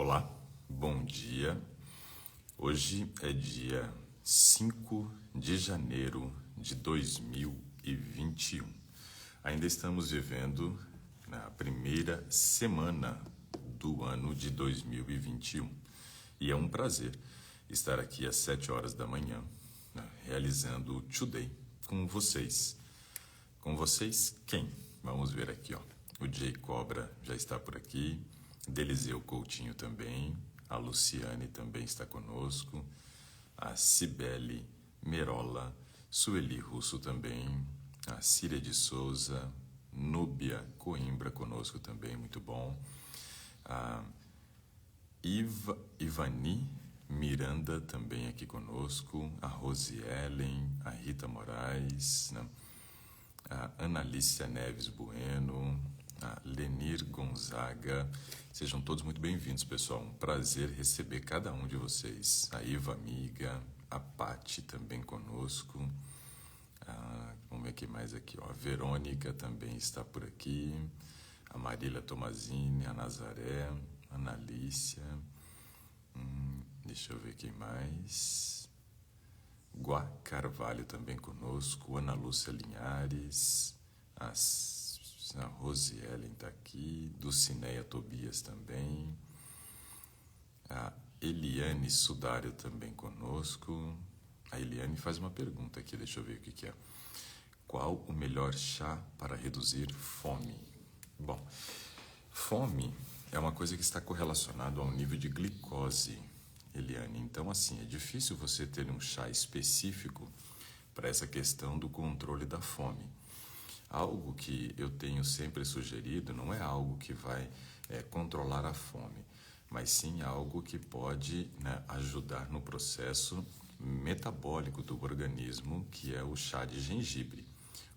Olá, bom dia. Hoje é dia 5 de janeiro de 2021. Ainda estamos vivendo na primeira semana do ano de 2021. E é um prazer estar aqui às 7 horas da manhã, realizando o Today com vocês. Com vocês, quem? Vamos ver aqui, ó. O Jay Cobra já está por aqui. Deliseu Coutinho também, a Luciane também está conosco, a Cibele Merola, Sueli Russo também, a Círia de Souza, Núbia Coimbra conosco também, muito bom, a Ivani Miranda também aqui conosco, a Rosielen, a Rita Moraes, né? A Analícia Neves Bueno, a Lenir Gonzaga. Sejam todos muito bem-vindos, pessoal. Um prazer receber cada um de vocês. A Iva Amiga, a Pati também conosco. Vamos ver quem mais aqui, ó. A Verônica também está por aqui. A Marília Tomazini, a Nazaré, a Analícia. Deixa eu ver quem mais. Guá Carvalho também conosco. Ana Lúcia Linhares. A Rosielen está aqui, Dulcineia Tobias também, a Eliane Sudário também conosco. A Eliane faz uma pergunta aqui, deixa eu ver o que é. Qual o melhor chá para reduzir fome? Bom, fome é uma coisa que está correlacionada ao nível de glicose, Eliane. Então, assim, é difícil você ter um chá específico para essa questão do controle da fome. Algo que eu tenho sempre sugerido não é algo que vai controlar a fome, mas sim algo que pode, né, ajudar no processo metabólico do organismo, que é o chá de gengibre.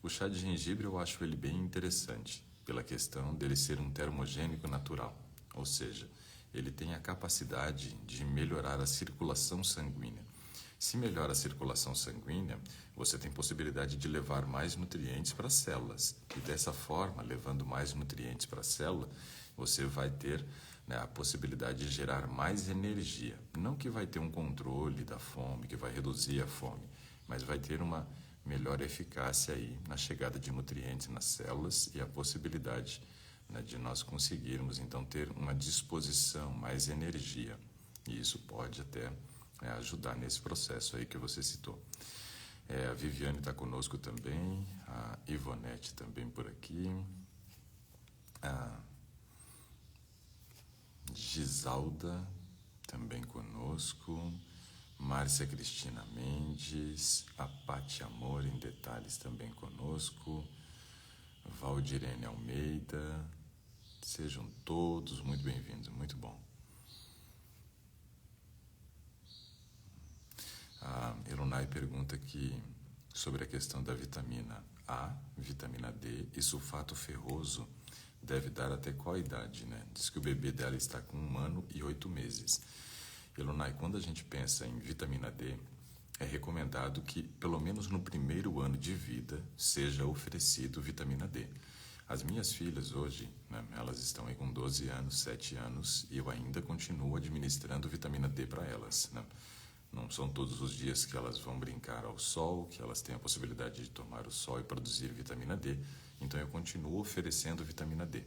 O chá de gengibre eu acho ele bem interessante, pela questão dele ser um termogênico natural, ou seja, ele tem a capacidade de melhorar a circulação sanguínea. Se melhora a circulação sanguínea, você tem possibilidade de levar mais nutrientes para as células. E dessa forma, levando mais nutrientes para a célula, você vai ter, né, a possibilidade de gerar mais energia. Não que vai ter um controle da fome, que vai reduzir a fome, mas vai ter uma melhor eficácia aí na chegada de nutrientes nas células e a possibilidade, né, de nós conseguirmos, então, ter uma disposição, mais energia. E isso pode até ajudar nesse processo aí que você citou. A Viviane está conosco também, a Ivonete também por aqui, a Gisalda também conosco, Márcia Cristina Mendes, a Pati Amor em detalhes também conosco, Valdirene Almeida. Sejam todos muito bem-vindos, muito bom. A Erunai pergunta aqui sobre a questão da vitamina A, vitamina D e sulfato ferroso deve dar até qual idade, né? Diz que o bebê dela está com 1 ano e 8 meses. Erunai, quando a gente pensa em vitamina D, é recomendado que, pelo menos no primeiro ano de vida, seja oferecido vitamina D. As minhas filhas hoje, né, elas estão aí com 12 anos, 7 anos, e eu ainda continuo administrando vitamina D para elas, né? Não são todos os dias que elas vão brincar ao sol, que elas têm a possibilidade de tomar o sol e produzir vitamina D. Então, eu continuo oferecendo vitamina D.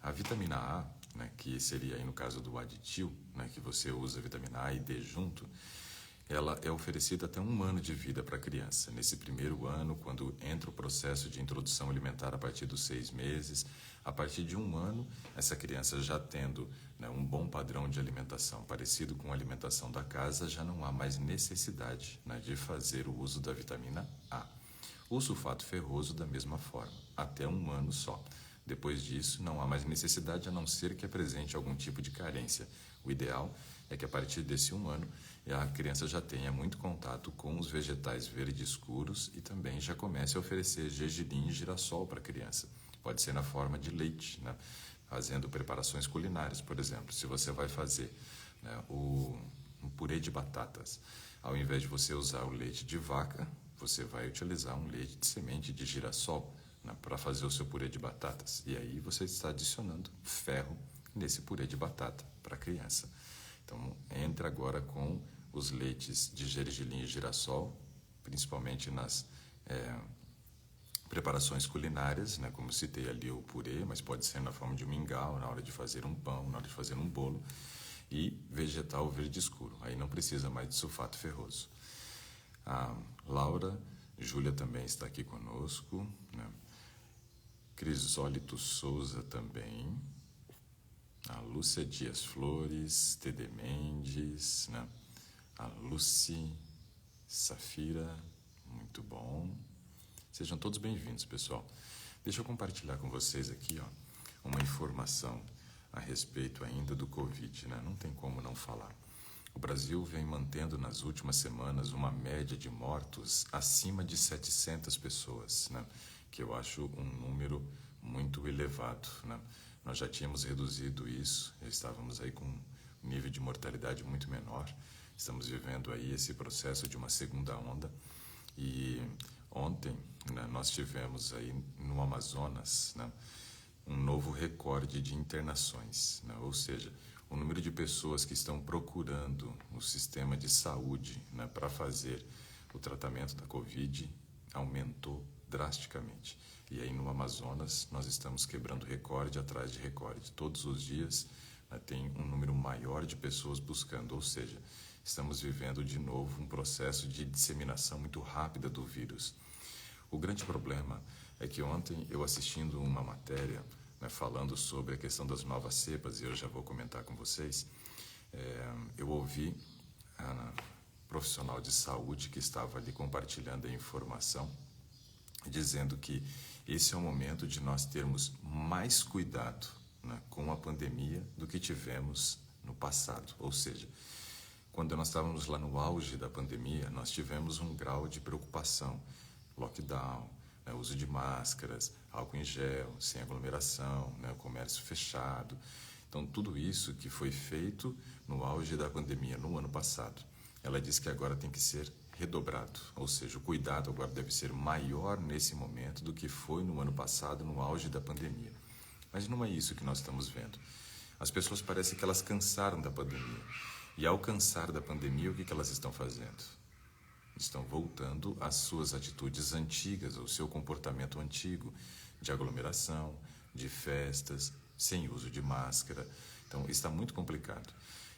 A vitamina A, né, que seria aí no caso do aditil, né, que você usa vitamina A e D junto, ela é oferecida até 1 ano de vida para a criança. Nesse primeiro ano, quando entra o processo de introdução alimentar a partir dos 6 meses, a partir de 1 ano, essa criança já tendo, né, um bom padrão de alimentação parecido com a alimentação da casa, já não há mais necessidade, né, de fazer o uso da vitamina A. O sulfato ferroso da mesma forma, até 1 ano só. Depois disso, não há mais necessidade, a não ser que apresente algum tipo de carência. O ideal é que a partir desse 1 ano, a criança já tenha muito contato com os vegetais verdes escuros e também já comece a oferecer gergelim e girassol para a criança. Pode ser na forma de leite, né? Fazendo preparações culinárias, por exemplo. Se você vai fazer, né, um purê de batatas, ao invés de você usar o leite de vaca, você vai utilizar um leite de semente de girassol, né, para fazer o seu purê de batatas. E aí você está adicionando ferro, nesse purê de batata para a criança. Então, entra agora com os leites de gergelim e girassol, principalmente nas preparações culinárias, né? Como citei ali o purê, mas pode ser na forma de um mingau, na hora de fazer um pão, na hora de fazer um bolo, e vegetal verde escuro. Aí não precisa mais de sulfato ferroso. A Laura Júlia também está aqui conosco, né? Crisólito Souza também, a Lúcia Dias Flores, Tede Mendes, né? A Lucy Safira, muito bom. Sejam todos bem-vindos, pessoal. Deixa eu compartilhar com vocês aqui, uma informação a respeito ainda do Covid, né? Não tem como não falar. O Brasil vem mantendo nas últimas semanas uma média de mortos acima de 700 pessoas, né? Que eu acho um número muito elevado, né? Nós já tínhamos reduzido isso, já estávamos aí com um nível de mortalidade muito menor. Estamos vivendo aí esse processo de uma segunda onda e ontem, né, nós tivemos aí no Amazonas, né, um novo recorde de internações, né? Ou seja, o número de pessoas que estão procurando o sistema de saúde, né, para fazer o tratamento da Covid aumentou drasticamente. E aí no Amazonas nós estamos quebrando recorde atrás de recorde. Todos os dias, né, tem um número maior de pessoas buscando, ou seja, estamos vivendo de novo um processo de disseminação muito rápida do vírus. O grande problema é que ontem eu assistindo uma matéria, né, falando sobre a questão das novas cepas, e eu já vou comentar com vocês, eu ouvi a profissional de saúde que estava ali compartilhando a informação, dizendo que esse é o momento de nós termos mais cuidado, né, com a pandemia do que tivemos no passado. Ou seja, quando nós estávamos lá no auge da pandemia, nós tivemos um grau de preocupação, lockdown, né, uso de máscaras, álcool em gel, sem aglomeração, né, o comércio fechado. Então, tudo isso que foi feito no auge da pandemia no ano passado, ela diz que agora tem que ser redobrado, ou seja, o cuidado agora deve ser maior nesse momento do que foi no ano passado, no auge da pandemia. Mas não é isso que nós estamos vendo. As pessoas parecem que elas cansaram da pandemia. E ao cansar da pandemia, o que elas estão fazendo? Estão voltando às suas atitudes antigas, ao seu comportamento antigo, de aglomeração, de festas, sem uso de máscara. Então, está muito complicado.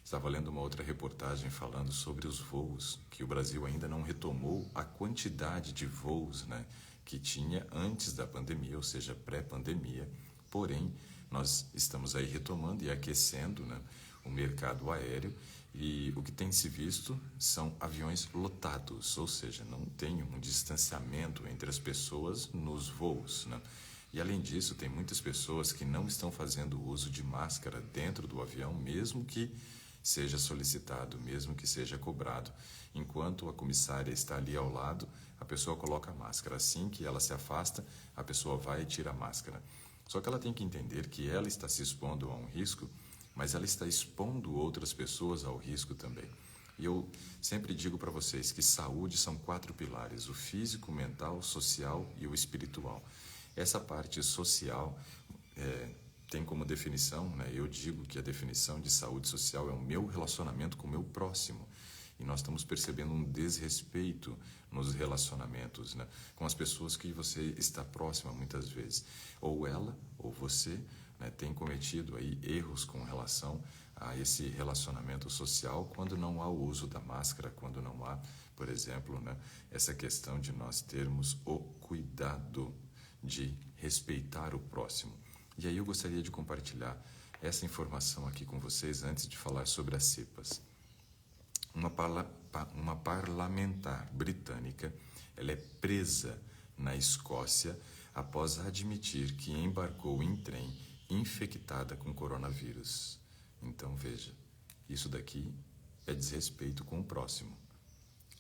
Estava lendo uma outra reportagem falando sobre os voos, que o Brasil ainda não retomou a quantidade de voos, né, que tinha antes da pandemia, ou seja, pré-pandemia. Porém, nós estamos aí retomando e aquecendo, né, o mercado aéreo, e o que tem se visto são aviões lotados, ou seja, não tem um distanciamento entre as pessoas nos voos, né? E além disso, tem muitas pessoas que não estão fazendo uso de máscara dentro do avião, mesmo que seja solicitado, mesmo que seja cobrado. Enquanto a comissária está ali ao lado, a pessoa coloca a máscara. Assim que ela se afasta, a pessoa vai e tira a máscara. Só que ela tem que entender que ela está se expondo a um risco, mas ela está expondo outras pessoas ao risco também. E eu sempre digo para vocês que saúde são 4 pilares: o físico, o mental, o social e o espiritual. Essa parte social tem como definição, né, eu digo que a definição de saúde social é o meu relacionamento com o meu próximo. E nós estamos percebendo um desrespeito nos relacionamentos, né, com as pessoas que você está próxima muitas vezes. Ou ela, ou você, né, tem cometido aí erros com relação a esse relacionamento social quando não há o uso da máscara, quando não há, por exemplo, né, essa questão de nós termos o cuidado de respeitar o próximo. E aí eu gostaria de compartilhar essa informação aqui com vocês antes de falar sobre as cepas. Uma parlamentar britânica, ela é presa na Escócia após admitir que embarcou em trem infectada com coronavírus. Então veja, isso daqui é desrespeito com o próximo.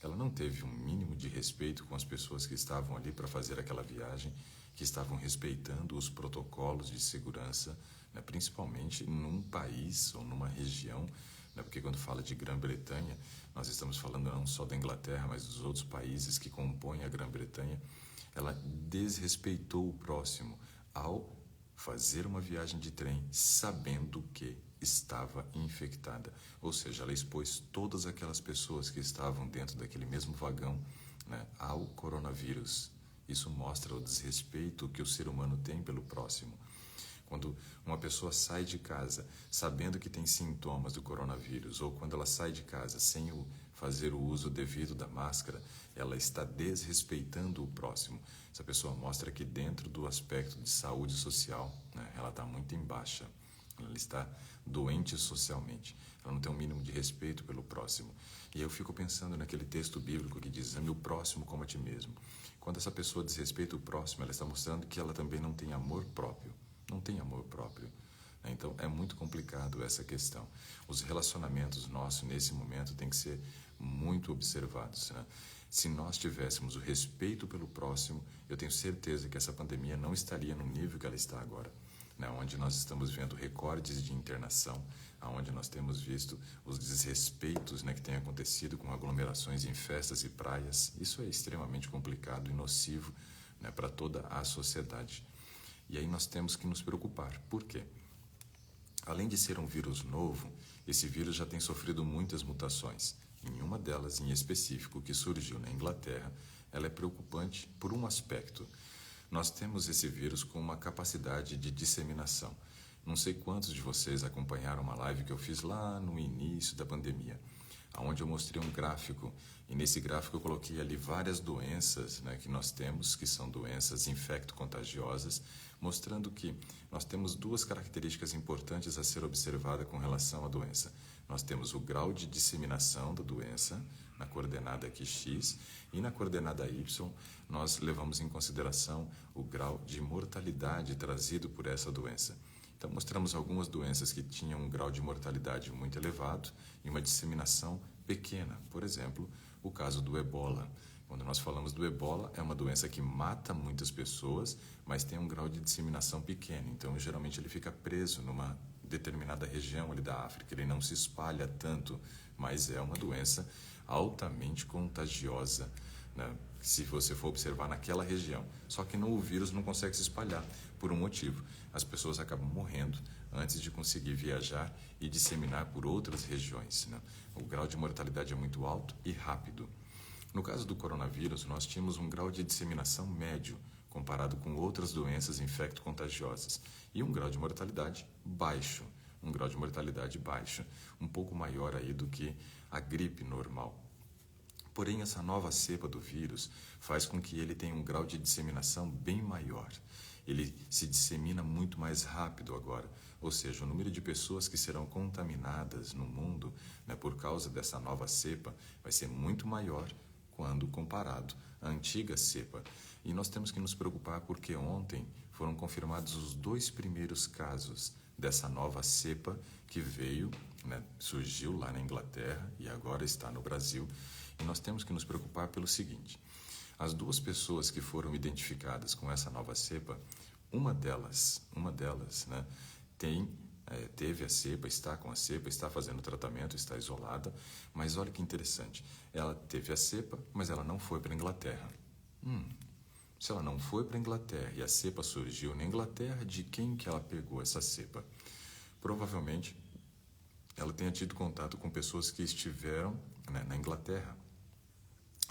Ela não teve um mínimo de respeito com as pessoas que estavam ali para fazer aquela viagem, que estavam respeitando os protocolos de segurança, né, principalmente num país ou numa região, né, porque quando fala de Grã-Bretanha, nós estamos falando não só da Inglaterra, mas dos outros países que compõem a Grã-Bretanha. Ela desrespeitou o próximo ao fazer uma viagem de trem, sabendo que estava infectada. Ou seja, ela expôs todas aquelas pessoas que estavam dentro daquele mesmo vagão, né, ao coronavírus. Isso mostra o desrespeito que o ser humano tem pelo próximo. Quando uma pessoa sai de casa sabendo que tem sintomas do coronavírus, ou quando ela sai de casa sem fazer o uso devido da máscara, ela está desrespeitando o próximo. Essa pessoa mostra que dentro do aspecto de saúde social, né, ela está muito em baixa. Ela está doente socialmente. Ela não tem um mínimo de respeito pelo próximo. E eu fico pensando naquele texto bíblico que diz: ame o próximo como a ti mesmo. Quando essa pessoa desrespeita o próximo, ela está mostrando que ela também não tem amor próprio. Não tem amor próprio. Então, é muito complicado essa questão. Os relacionamentos nossos, nesse momento, têm que ser muito observados, né? Se nós tivéssemos o respeito pelo próximo, eu tenho certeza que essa pandemia não estaria no nível que ela está agora, né? Onde nós estamos vendo recordes de internação, onde nós temos visto os desrespeitos, né, que têm acontecido com aglomerações em festas e praias. Isso é extremamente complicado e nocivo, né, para toda a sociedade. E aí nós temos que nos preocupar. Por quê? Além de ser um vírus novo, esse vírus já tem sofrido muitas mutações. Em uma delas, em específico, que surgiu na Inglaterra, ela é preocupante por um aspecto. Nós temos esse vírus com uma capacidade de disseminação. Não sei quantos de vocês acompanharam uma live que eu fiz lá no início da pandemia, onde eu mostrei um gráfico, e nesse gráfico eu coloquei ali várias doenças, né, que nós temos, que são doenças infecto-contagiosas, mostrando que nós temos duas características importantes a ser observada com relação à doença. Nós temos o grau de disseminação da doença, na coordenada aqui x, e na coordenada y nós levamos em consideração o grau de mortalidade trazido por essa doença. Então, mostramos algumas doenças que tinham um grau de mortalidade muito elevado e uma disseminação pequena. Por exemplo, o caso do ebola. Quando nós falamos do ebola, é uma doença que mata muitas pessoas, mas tem um grau de disseminação pequeno. Então, geralmente, ele fica preso numa determinada região ali da África. Ele não se espalha tanto, mas é uma doença altamente contagiosa, né, se você for observar naquela região. Só que o vírus não consegue se espalhar por um motivo. As pessoas acabam morrendo antes de conseguir viajar e disseminar por outras regiões, né? O grau de mortalidade é muito alto e rápido. No caso do coronavírus, nós tínhamos um grau de disseminação médio comparado com outras doenças infecto-contagiosas e um grau de mortalidade baixo, um pouco maior aí do que a gripe normal. Porém, essa nova cepa do vírus faz com que ele tenha um grau de disseminação bem maior. Ele se dissemina muito mais rápido agora, ou seja, o número de pessoas que serão contaminadas no mundo, né, por causa dessa nova cepa vai ser muito maior quando comparado à antiga cepa. E nós temos que nos preocupar porque ontem foram confirmados os 2 primeiros casos dessa nova cepa que veio, né, surgiu lá na Inglaterra e agora está no Brasil. E nós temos que nos preocupar pelo seguinte: as 2 pessoas que foram identificadas com essa nova cepa, uma delas, né, teve a cepa, está com a cepa, está fazendo tratamento, está isolada, mas olha que interessante, ela teve a cepa, mas ela não foi para a Inglaterra. Se ela não foi para a Inglaterra e a cepa surgiu na Inglaterra, de quem que ela pegou essa cepa? Provavelmente ela tenha tido contato com pessoas que estiveram, né, na Inglaterra.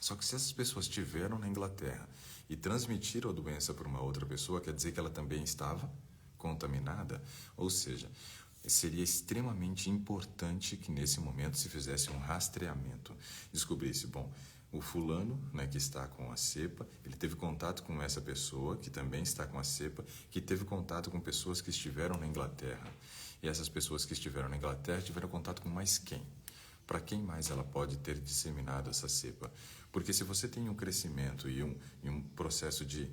Só que se essas pessoas estiveram na Inglaterra e transmitiram a doença para uma outra pessoa, quer dizer que ela também estava contaminada? Ou seja, seria extremamente importante que nesse momento se fizesse um rastreamento. Descobrisse, bom, o fulano, né, que está com a cepa, ele teve contato com essa pessoa que também está com a cepa, que teve contato com pessoas que estiveram na Inglaterra. E essas pessoas que estiveram na Inglaterra tiveram contato com mais quem? Para quem mais ela pode ter disseminado essa cepa? Porque se você tem um crescimento e um processo de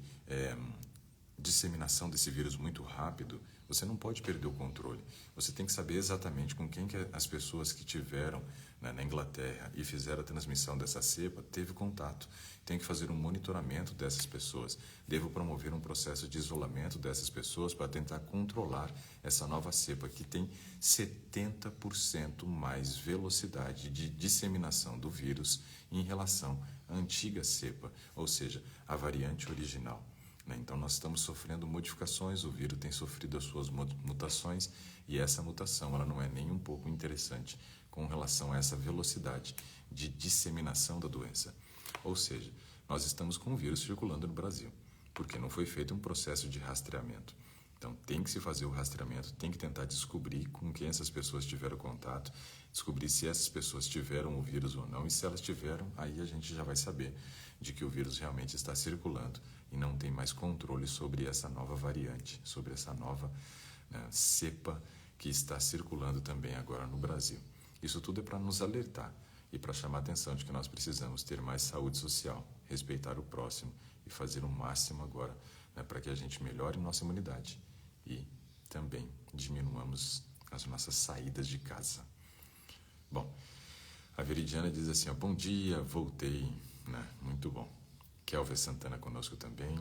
disseminação desse vírus muito rápido, você não pode perder o controle. Você tem que saber exatamente com quem que as pessoas que tiveram, né, na Inglaterra e fizeram a transmissão dessa cepa teve contato. Tem que fazer um monitoramento dessas pessoas. Devo promover um processo de isolamento dessas pessoas para tentar controlar essa nova cepa que tem 70% mais velocidade de disseminação do vírus em relação à antiga cepa, ou seja, a variante original. né? Então, nós estamos sofrendo modificações, o vírus tem sofrido as suas mutações, e essa mutação ela não é nem um pouco interessante com relação a essa velocidade de disseminação da doença. Ou seja, nós estamos com o vírus circulando no Brasil, porque não foi feito um processo de rastreamento. Então, tem que se fazer o rastreamento, tem que tentar descobrir com quem essas pessoas tiveram contato, descobrir se essas pessoas tiveram o vírus ou não, e se elas tiveram, aí a gente já vai saber de que o vírus realmente está circulando e não tem mais controle sobre essa nova variante, sobre essa nova, né, cepa que está circulando também agora no Brasil. Isso tudo é para nos alertar e para chamar a atenção de que nós precisamos ter mais saúde social, respeitar o próximo e fazer o máximo agora, né, para que a gente melhore nossa imunidade e também diminuamos as nossas saídas de casa. Bom, a Veridiana diz assim, ó, bom dia, voltei, né? Muito bom. Kelvin Santana conosco também,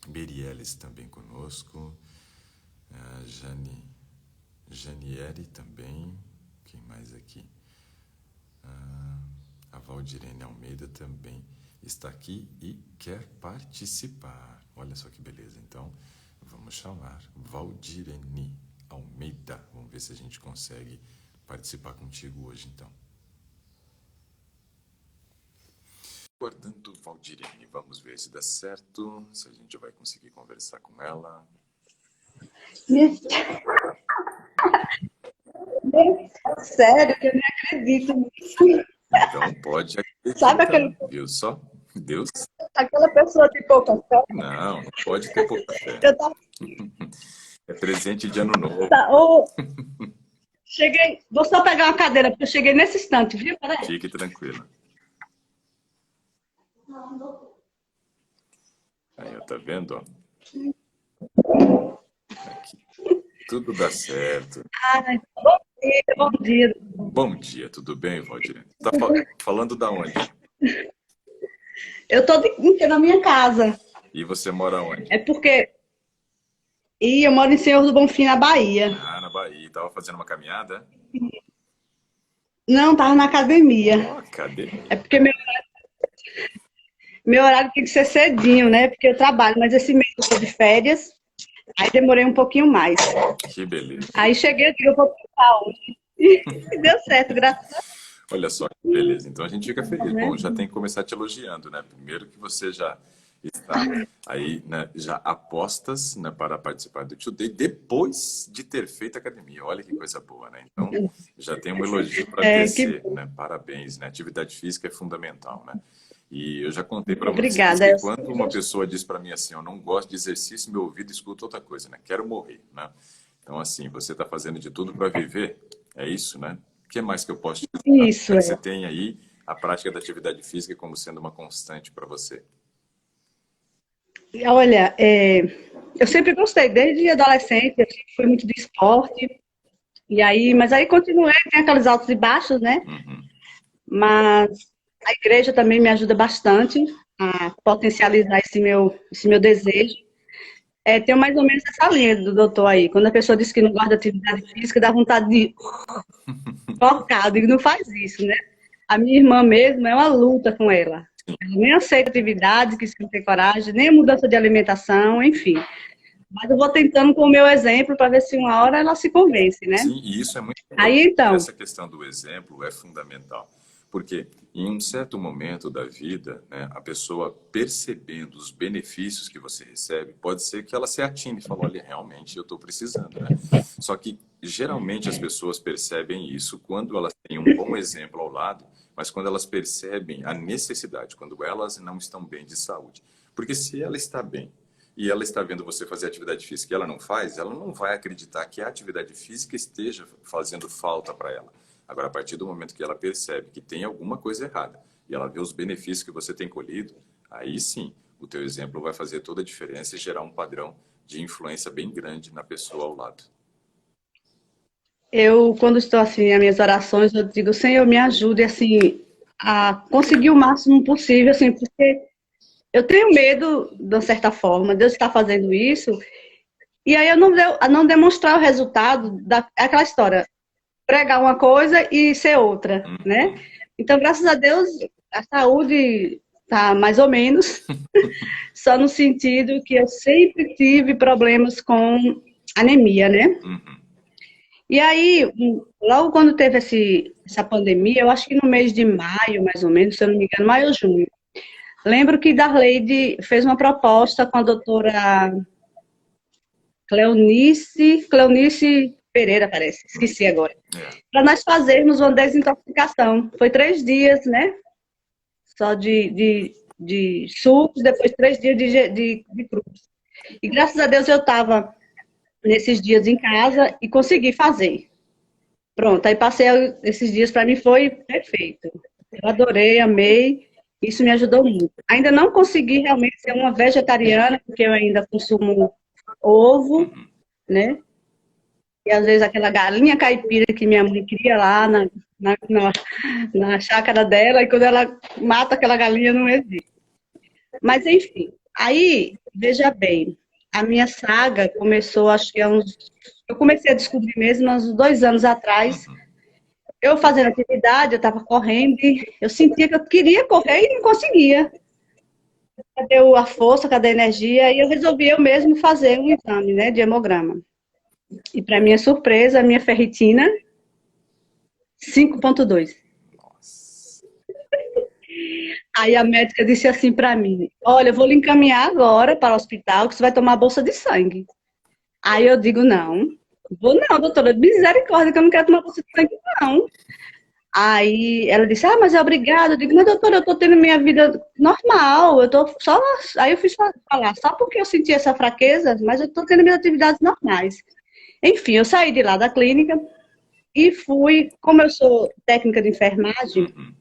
Berieles também conosco, Janieri também, quem mais aqui? A Valdirene Almeida também está aqui e quer participar. Olha só que beleza. Então, vamos chamar Valdirene Almeida. Vamos ver se a gente consegue participar contigo hoje, então. Aguardando Valdirene. Vamos ver se dá certo, se a gente vai conseguir conversar com ela. Sério, que eu nem acredito nisso. Então pode acreditar, Sabe aquele, viu só? Deus? aquela pessoa de pouca fé? Não pode ter pouca fé. Eu tava, É presente de ano novo. cheguei, vou só pegar uma cadeira, porque eu cheguei nesse instante, viu? Peraí. Fique tranquila. Aí, ó, tá vendo? Ó? Aqui. Tudo dá certo. Ai, bom dia, bom dia. Bom dia, tudo bem, Valdir? Tá falando da onde? Eu tô na minha casa. E você mora onde? É porque eu moro em Senhor do Bonfim, na Bahia. Ah, na Bahia. Tava fazendo uma caminhada? Não, tava na academia. Ó, cadê? É porque meu horário tem que ser cedinho, né? Porque eu trabalho, mas esse mês eu tô de férias. Aí demorei um pouquinho mais. Que beleza. Aí cheguei aqui, eu vou tentar hoje. E deu certo, graças a Deus. Olha só que beleza. Então a gente fica feliz. Bom, já tem que começar te elogiando, né? Primeiro que você já está aí, né, já apostas, né, para participar do Today depois de ter feito academia. Olha que coisa boa, né? Então já tem um elogio para tecer, né? Parabéns, né? Atividade física é fundamental, né? E eu já contei para vocês que quando uma pessoa diz para mim assim, eu não gosto de exercício, meu ouvido escuta outra coisa, né? Quero morrer, né? Então, assim, você está fazendo de tudo para viver, é isso, né? O que mais que eu posso te dizer? Isso, é que você tem aí a prática da atividade física como sendo uma constante para você. Olha, eu sempre gostei, desde adolescente, eu sempre fui muito de esporte. E aí, mas aí continuei, tem aqueles altos e baixos, né? Uhum. Mas a igreja também me ajuda bastante a potencializar esse meu desejo. Tem mais ou menos essa linha do doutor aí. Quando a pessoa diz que não gosta de atividade física, dá vontade de focar. Eu digo, não faz isso, né? A minha irmã mesmo é uma luta com ela. Ela nem aceita atividade, que não tem coragem, nem a mudança de alimentação, enfim. Mas eu vou tentando com o meu exemplo para ver se uma hora ela se convence, né? Sim, e isso é muito importante. Aí, então, essa questão do exemplo é fundamental. Porque em um certo momento da vida, né, a pessoa percebendo os benefícios que você recebe, pode ser que ela se atine e fale, olha, realmente eu estou precisando, né? Só que geralmente as pessoas percebem isso quando elas têm um bom exemplo ao lado, mas quando elas percebem a necessidade, quando elas não estão bem de saúde. Porque se ela está bem e ela está vendo você fazer atividade física e ela não faz, ela não vai acreditar que a atividade física esteja fazendo falta para ela. Agora, a partir do momento que ela percebe que tem alguma coisa errada e ela vê os benefícios que você tem colhido, aí sim, o teu exemplo vai fazer toda a diferença e gerar um padrão de influência bem grande na pessoa ao lado. quando estou assim, nas minhas orações, eu digo, Senhor, me ajude, assim, a conseguir o máximo possível, assim, porque eu tenho medo, de uma certa forma, Deus está fazendo isso, e aí eu não demonstrar o resultado daquela história, pregar uma coisa e ser outra, né? Então, graças a Deus, a saúde tá mais ou menos, só no sentido que eu sempre tive problemas com anemia, né? Uhum. E aí, logo quando teve essa pandemia, eu acho que no mês de maio, mais ou menos, se eu não me engano, maio ou junho, lembro que Darleide fez uma proposta com a doutora Cleonice Pereira, parece, esqueci agora, É. para nós fazermos uma desintoxicação. Foi 3 dias, né? Só de sucos, depois 3 dias de cruz. E graças a Deus eu estava nesses dias em casa e consegui fazer. Pronto, aí passei esses dias, para mim foi perfeito. Eu adorei, amei, isso me ajudou muito. Ainda não consegui realmente ser uma vegetariana, porque eu ainda consumo ovo, Uhum. né? E às vezes aquela galinha caipira que minha mãe cria lá na chácara dela, e quando ela mata aquela galinha não existe. Mas enfim, aí, veja bem, a minha saga começou, acho que há uns. Eu comecei a descobrir mesmo há uns 2 anos atrás. Uhum. Eu fazendo atividade, eu estava correndo, e eu sentia que eu queria correr e não conseguia. Cadê a força, cadê a energia? E eu resolvi eu mesmo fazer um exame, né, de hemograma. E para minha surpresa, a minha ferritina 5,2. Nossa. Aí a médica disse assim para mim: Olha, eu vou lhe encaminhar agora para o hospital, que você vai tomar a bolsa de sangue. Aí eu digo: Não, vou não, doutora, misericórdia, que eu não quero tomar bolsa de sangue, não. Aí ela disse: Ah, mas é obrigada. Eu digo: Mas doutora, eu tô tendo minha vida normal, eu tô só. Aí eu fiz falar, só porque eu senti essa fraqueza, mas eu tô tendo minhas atividades normais. Enfim, eu saí de lá da clínica e fui, como eu sou técnica de enfermagem, Uhum.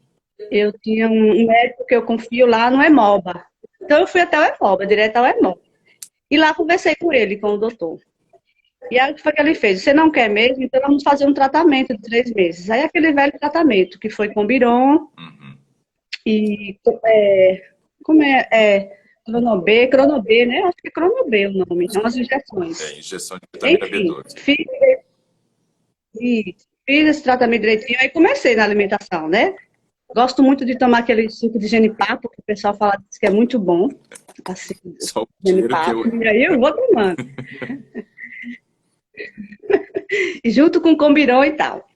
eu tinha um médico que eu confio lá no Hemoba. Então eu fui até o Hemoba, direto ao Hemoba. E lá conversei com ele, com o doutor. E aí o que foi que ele fez? Você não quer mesmo? Então vamos fazer um tratamento de 3 meses. Aí aquele velho tratamento, que foi com Biron Uhum. e como Cronobê, né? Acho que é Cronobê o nome, é umas É, injeções. injeção de vitamina Enfim, B12. fiz esse tratamento direitinho, aí comecei na alimentação, né? Gosto muito de tomar aquele suco de genipapo, que o pessoal fala que é muito bom, assim, Só o dinheiro que eu. genipapo, e aí eu vou tomando. E junto com combirão e tal.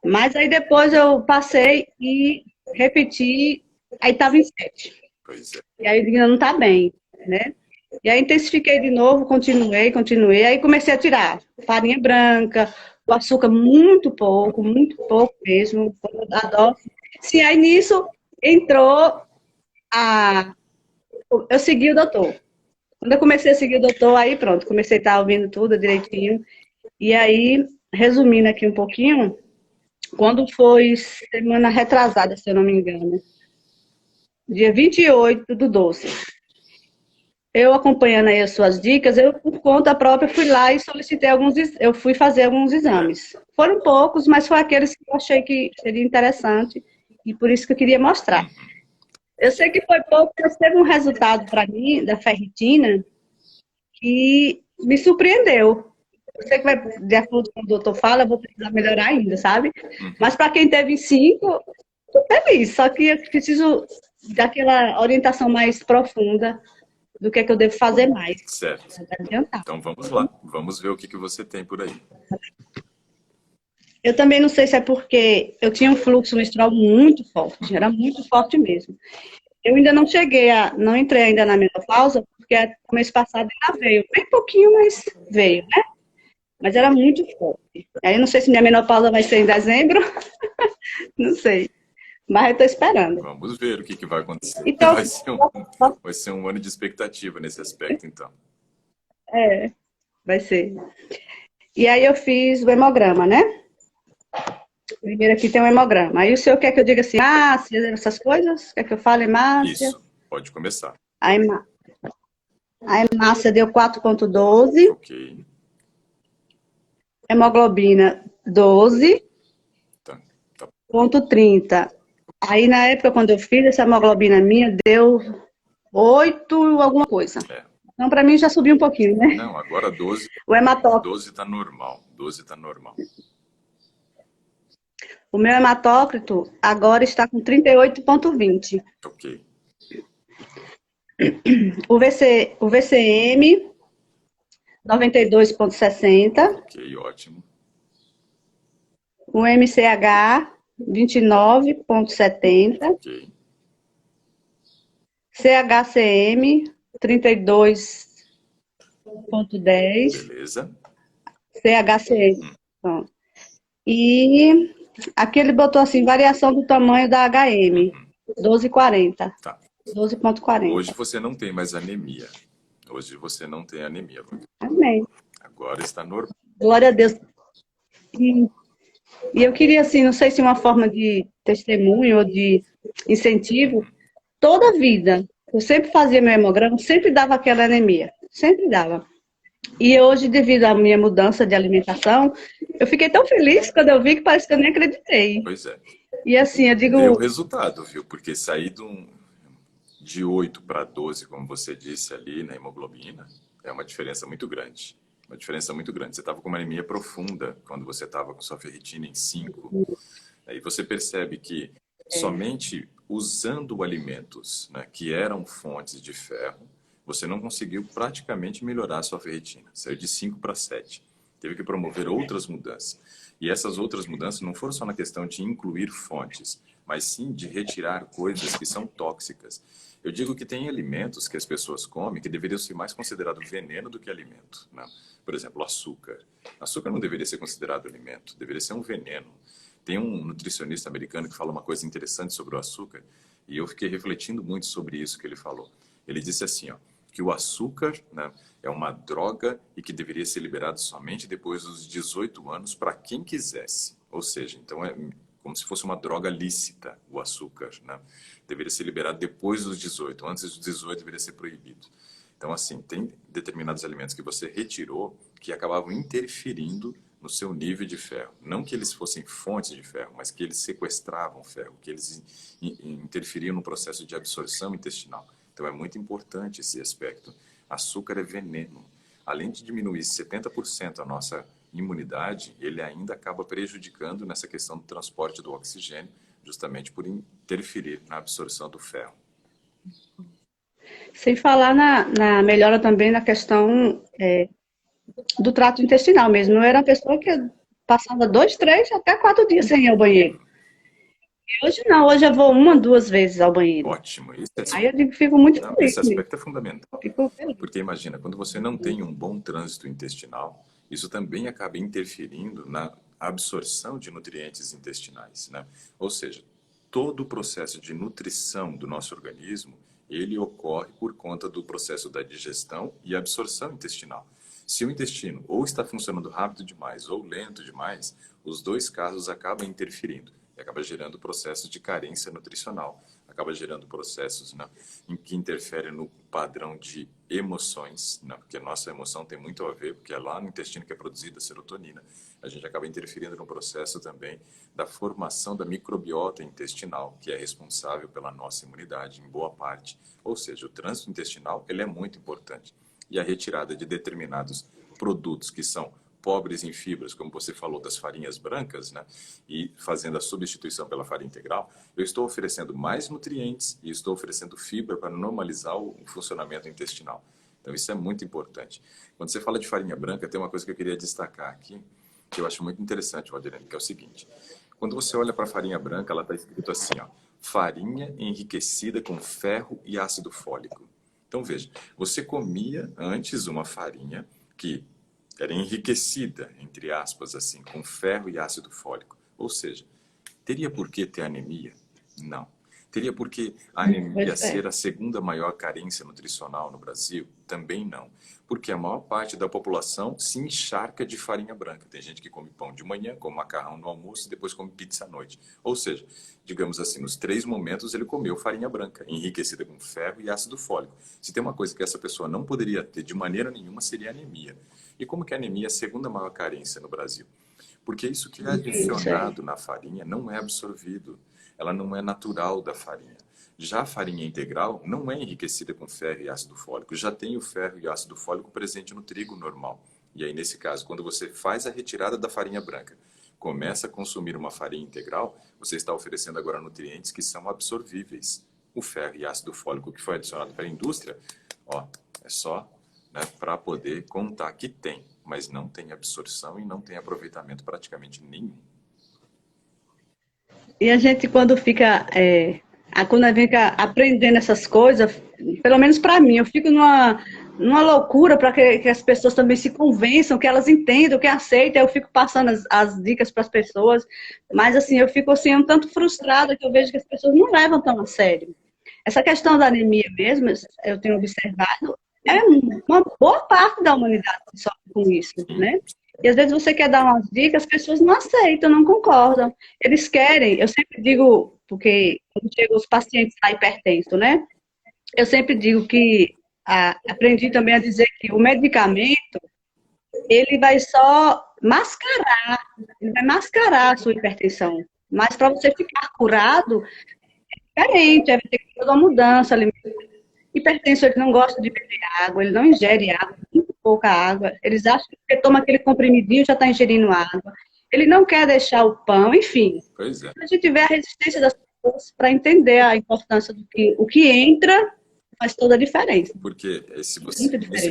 Mas aí depois eu passei e repeti, aí estava em 7. Pois é. E aí eu digo, não está bem, né? E aí intensifiquei de novo, continuei, aí comecei a tirar farinha branca, o açúcar muito pouco mesmo, a dose. Sim, aí nisso entrou a... Eu segui o doutor. Quando eu comecei a seguir o doutor, aí pronto, comecei a estar ouvindo tudo direitinho. E aí, resumindo aqui um pouquinho, quando foi semana retrasada, se eu não me engano, dia 28/12, eu acompanhando aí as suas dicas, eu por conta própria fui lá e solicitei eu fui fazer alguns exames. Foram poucos, mas foram aqueles que eu achei que seria interessante e por isso que eu queria mostrar. Uhum. Eu sei que foi pouco, mas teve um resultado para mim da ferritina que me surpreendeu. Eu sei que vai, de acordo com o doutor fala, eu vou precisar melhorar ainda, sabe? Uhum. Mas para quem teve 5, estou feliz. Só que eu preciso daquela orientação mais profunda do que é que eu devo fazer mais Certo. para adiantar. Então vamos lá. Vamos ver o que você tem por aí. Eu também não sei se é porque eu tinha um fluxo menstrual muito forte, era muito forte mesmo. Eu ainda não entrei ainda na menopausa, porque no mês passado ainda veio, bem pouquinho, mas veio, né? Mas era muito forte. Aí eu não sei se minha menopausa vai ser em dezembro, não sei. Mas eu tô esperando. Vamos ver o que vai acontecer. Então, Vai ser um ano de expectativa nesse aspecto, então. vai ser. E aí eu fiz o hemograma, né? Primeiro aqui tem um hemograma. Aí o senhor quer que eu diga assim, Márcia, essas coisas? Quer que eu fale, Márcia? Isso. Pode começar. Aí, a hemácia deu 4,12, Ok. hemoglobina 12,30. Tá. Tá. Aí na época, quando eu fiz, essa hemoglobina minha deu 8 alguma coisa. É. Então, para mim, já subiu um pouquinho, né? Não, agora 12. O hematócrito. 12 tá normal. 12 tá normal. O meu hematócrito agora está com 38,20. Ok. O VCM 92,60, Ok, ótimo. o MCH 29,70, Ok, CHCM 32,10, beleza. CHCM. Pronto. E aqui ele botou assim, variação do tamanho da HM, 12,40. Tá. Hoje 12,40. você não tem mais anemia. Hoje você não tem anemia. Amém. Agora está normal. Glória a Deus. E, e eu queria, assim, não sei se uma forma de testemunho ou de incentivo, toda a vida, eu sempre fazia meu hemograma, sempre dava aquela anemia, sempre dava. E hoje, devido à minha mudança de alimentação, eu fiquei tão feliz quando eu vi que parece que eu nem acreditei. Pois é. E assim, eu Vê o digo, resultado, viu? Porque sair de 8 para 12, como você disse ali, na hemoglobina, é uma diferença muito grande. Uma diferença muito grande. Você estava com uma anemia profunda quando você estava com sua ferritina em 5. Aí você percebe que somente usando alimentos, né, que eram fontes de ferro, você não conseguiu praticamente melhorar a sua ferritina. Saiu de 5 para 7. Teve que promover outras mudanças. E essas outras mudanças não foram só na questão de incluir fontes, mas sim de retirar coisas que são tóxicas. Eu digo que tem alimentos que as pessoas comem que deveriam ser mais considerados veneno do que alimento, né? Por exemplo, o açúcar. Açúcar não deveria ser considerado alimento, deveria ser um veneno. Tem um nutricionista americano que fala uma coisa interessante sobre o açúcar, e eu fiquei refletindo muito sobre isso que ele falou. Ele disse assim, ó, que o açúcar, né, é uma droga e que deveria ser liberado somente depois dos 18 anos para quem quisesse. Ou seja, então é como se fosse uma droga lícita, o açúcar, né? Deveria ser liberado depois dos 18. Antes dos 18 deveria ser proibido. Então, assim, tem determinados alimentos que você retirou que acabavam interferindo no seu nível de ferro. Não que eles fossem fontes de ferro, mas que eles sequestravam ferro, que eles interferiam no processo de absorção intestinal. Então, é muito importante esse aspecto. Açúcar é veneno. Além de diminuir 70% a nossa imunidade, ele ainda acaba prejudicando nessa questão do transporte do oxigênio, justamente por interferir na absorção do ferro. sem falar na melhora também na questão do trato intestinal mesmo. Eu era uma pessoa que passava 2, 3, até 4 dias sem ir ao banheiro. E hoje não, hoje eu vou uma, 2 vezes ao banheiro. Ótimo. Aí eu digo, fico muito Não, feliz esse mesmo. aspecto é fundamental. Fico feliz. Porque imagina, quando você não tem um bom trânsito intestinal, isso também acaba interferindo na absorção de nutrientes intestinais, né? Ou seja, todo o processo de nutrição do nosso organismo, ele ocorre por conta do processo da digestão e absorção intestinal. Se o intestino ou está funcionando rápido demais ou lento demais, os dois casos acabam interferindo e acaba gerando processos de carência nutricional, acaba gerando processos, né, em que interferem no padrão de emoções, né, porque a nossa emoção tem muito a ver, porque é lá no intestino que é produzida a serotonina. A gente acaba interferindo no processo também da formação da microbiota intestinal, que é responsável pela nossa imunidade em boa parte. Ou seja, o trânsito intestinal ele é muito importante. E a retirada de determinados produtos que são pobres em fibras, como você falou, das farinhas brancas, né? E fazendo a substituição pela farinha integral, eu estou oferecendo mais nutrientes e estou oferecendo fibra para normalizar o funcionamento intestinal. Então, isso é muito importante. Quando você fala de farinha branca, tem uma coisa que eu queria destacar aqui, que eu acho muito interessante, Valdirene, que é o seguinte. Quando você olha para a farinha branca, ela está escrito assim, ó, farinha enriquecida com ferro e ácido fólico. Então, veja, você comia antes uma farinha que era enriquecida, entre aspas, assim, com ferro e ácido fólico. Ou seja, teria por que ter anemia? Não. Teria por que a anemia Pois é. ser a segunda maior carência nutricional no Brasil? Também não. Porque a maior parte da população se encharca de farinha branca. Tem gente que come pão de manhã, come macarrão no almoço e depois come pizza à noite. Ou seja, digamos assim, nos 3 momentos ele comeu farinha branca, enriquecida com ferro e ácido fólico. Se tem uma coisa que essa pessoa não poderia ter de maneira nenhuma, seria anemia. E como que a anemia é a segunda maior carência no Brasil? Porque isso que é Isso é. adicionado na farinha não é absorvido, ela não é natural da farinha. Já a farinha integral não é enriquecida com ferro e ácido fólico, já tem o ferro e ácido fólico presente no trigo normal. E aí, nesse caso, quando você faz a retirada da farinha branca, começa a consumir uma farinha integral, você está oferecendo agora nutrientes que são absorvíveis. O ferro e ácido fólico que foi adicionado pela indústria, ó, é só, né, para poder contar que tem, mas não tem absorção e não tem aproveitamento praticamente nenhum. E a gente, quando a gente fica aprendendo essas coisas, pelo menos para mim, eu fico numa loucura para que as pessoas também se convençam, que elas entendam, que aceitem. Eu fico passando as dicas para as pessoas, mas assim, eu fico assim, um tanto frustrada que eu vejo que as pessoas não levam tão a sério. Essa questão da anemia mesmo, eu tenho observado, é uma boa parte da humanidade que sofre com isso, né? E às vezes você quer dar umas dicas, as pessoas não aceitam, não concordam. Eles querem, eu sempre digo, porque quando chegam os pacientes lá hipertensos, né? Eu sempre digo que aprendi também a dizer que o medicamento, ele vai só mascarar, ele vai mascarar a sua hipertensão. Mas para você ficar curado, é diferente, vai ter que ter toda uma mudança alimentar. Hipertenso, ele não gosta de beber água, ele não ingere água, muito pouca água. Eles acham que porque toma aquele comprimidinho já está ingerindo água. Ele não quer deixar o pão, enfim. Pois é. A gente vê a resistência das pessoas para entender a importância do que o que entra faz toda a diferença. Porque isso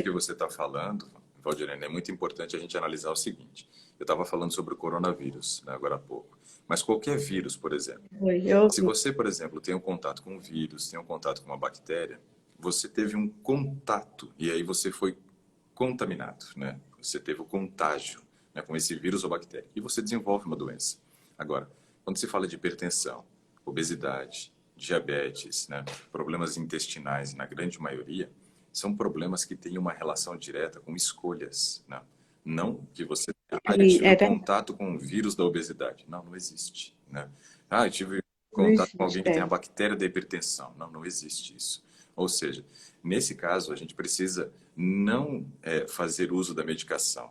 que você está falando, Valdirene, é muito importante a gente analisar o seguinte. Eu estava falando sobre o coronavírus, né, agora há pouco. Mas qualquer vírus, por exemplo. Se você, por exemplo, tem um contato com um vírus, tem um contato com uma bactéria, você teve um contato e aí você foi contaminado, né? Você teve o contágio, né, com esse vírus ou bactéria e você desenvolve uma doença. Agora, quando se fala de hipertensão, obesidade, diabetes, né, problemas intestinais, na grande maioria, são problemas que têm uma relação direta com escolhas, né? Não que você tive contato com o vírus da obesidade. Não, não existe, né? Eu tive contato com alguém que tem a bactéria da hipertensão. Não, não existe isso. Ou seja, nesse caso, a gente precisa não fazer uso da medicação.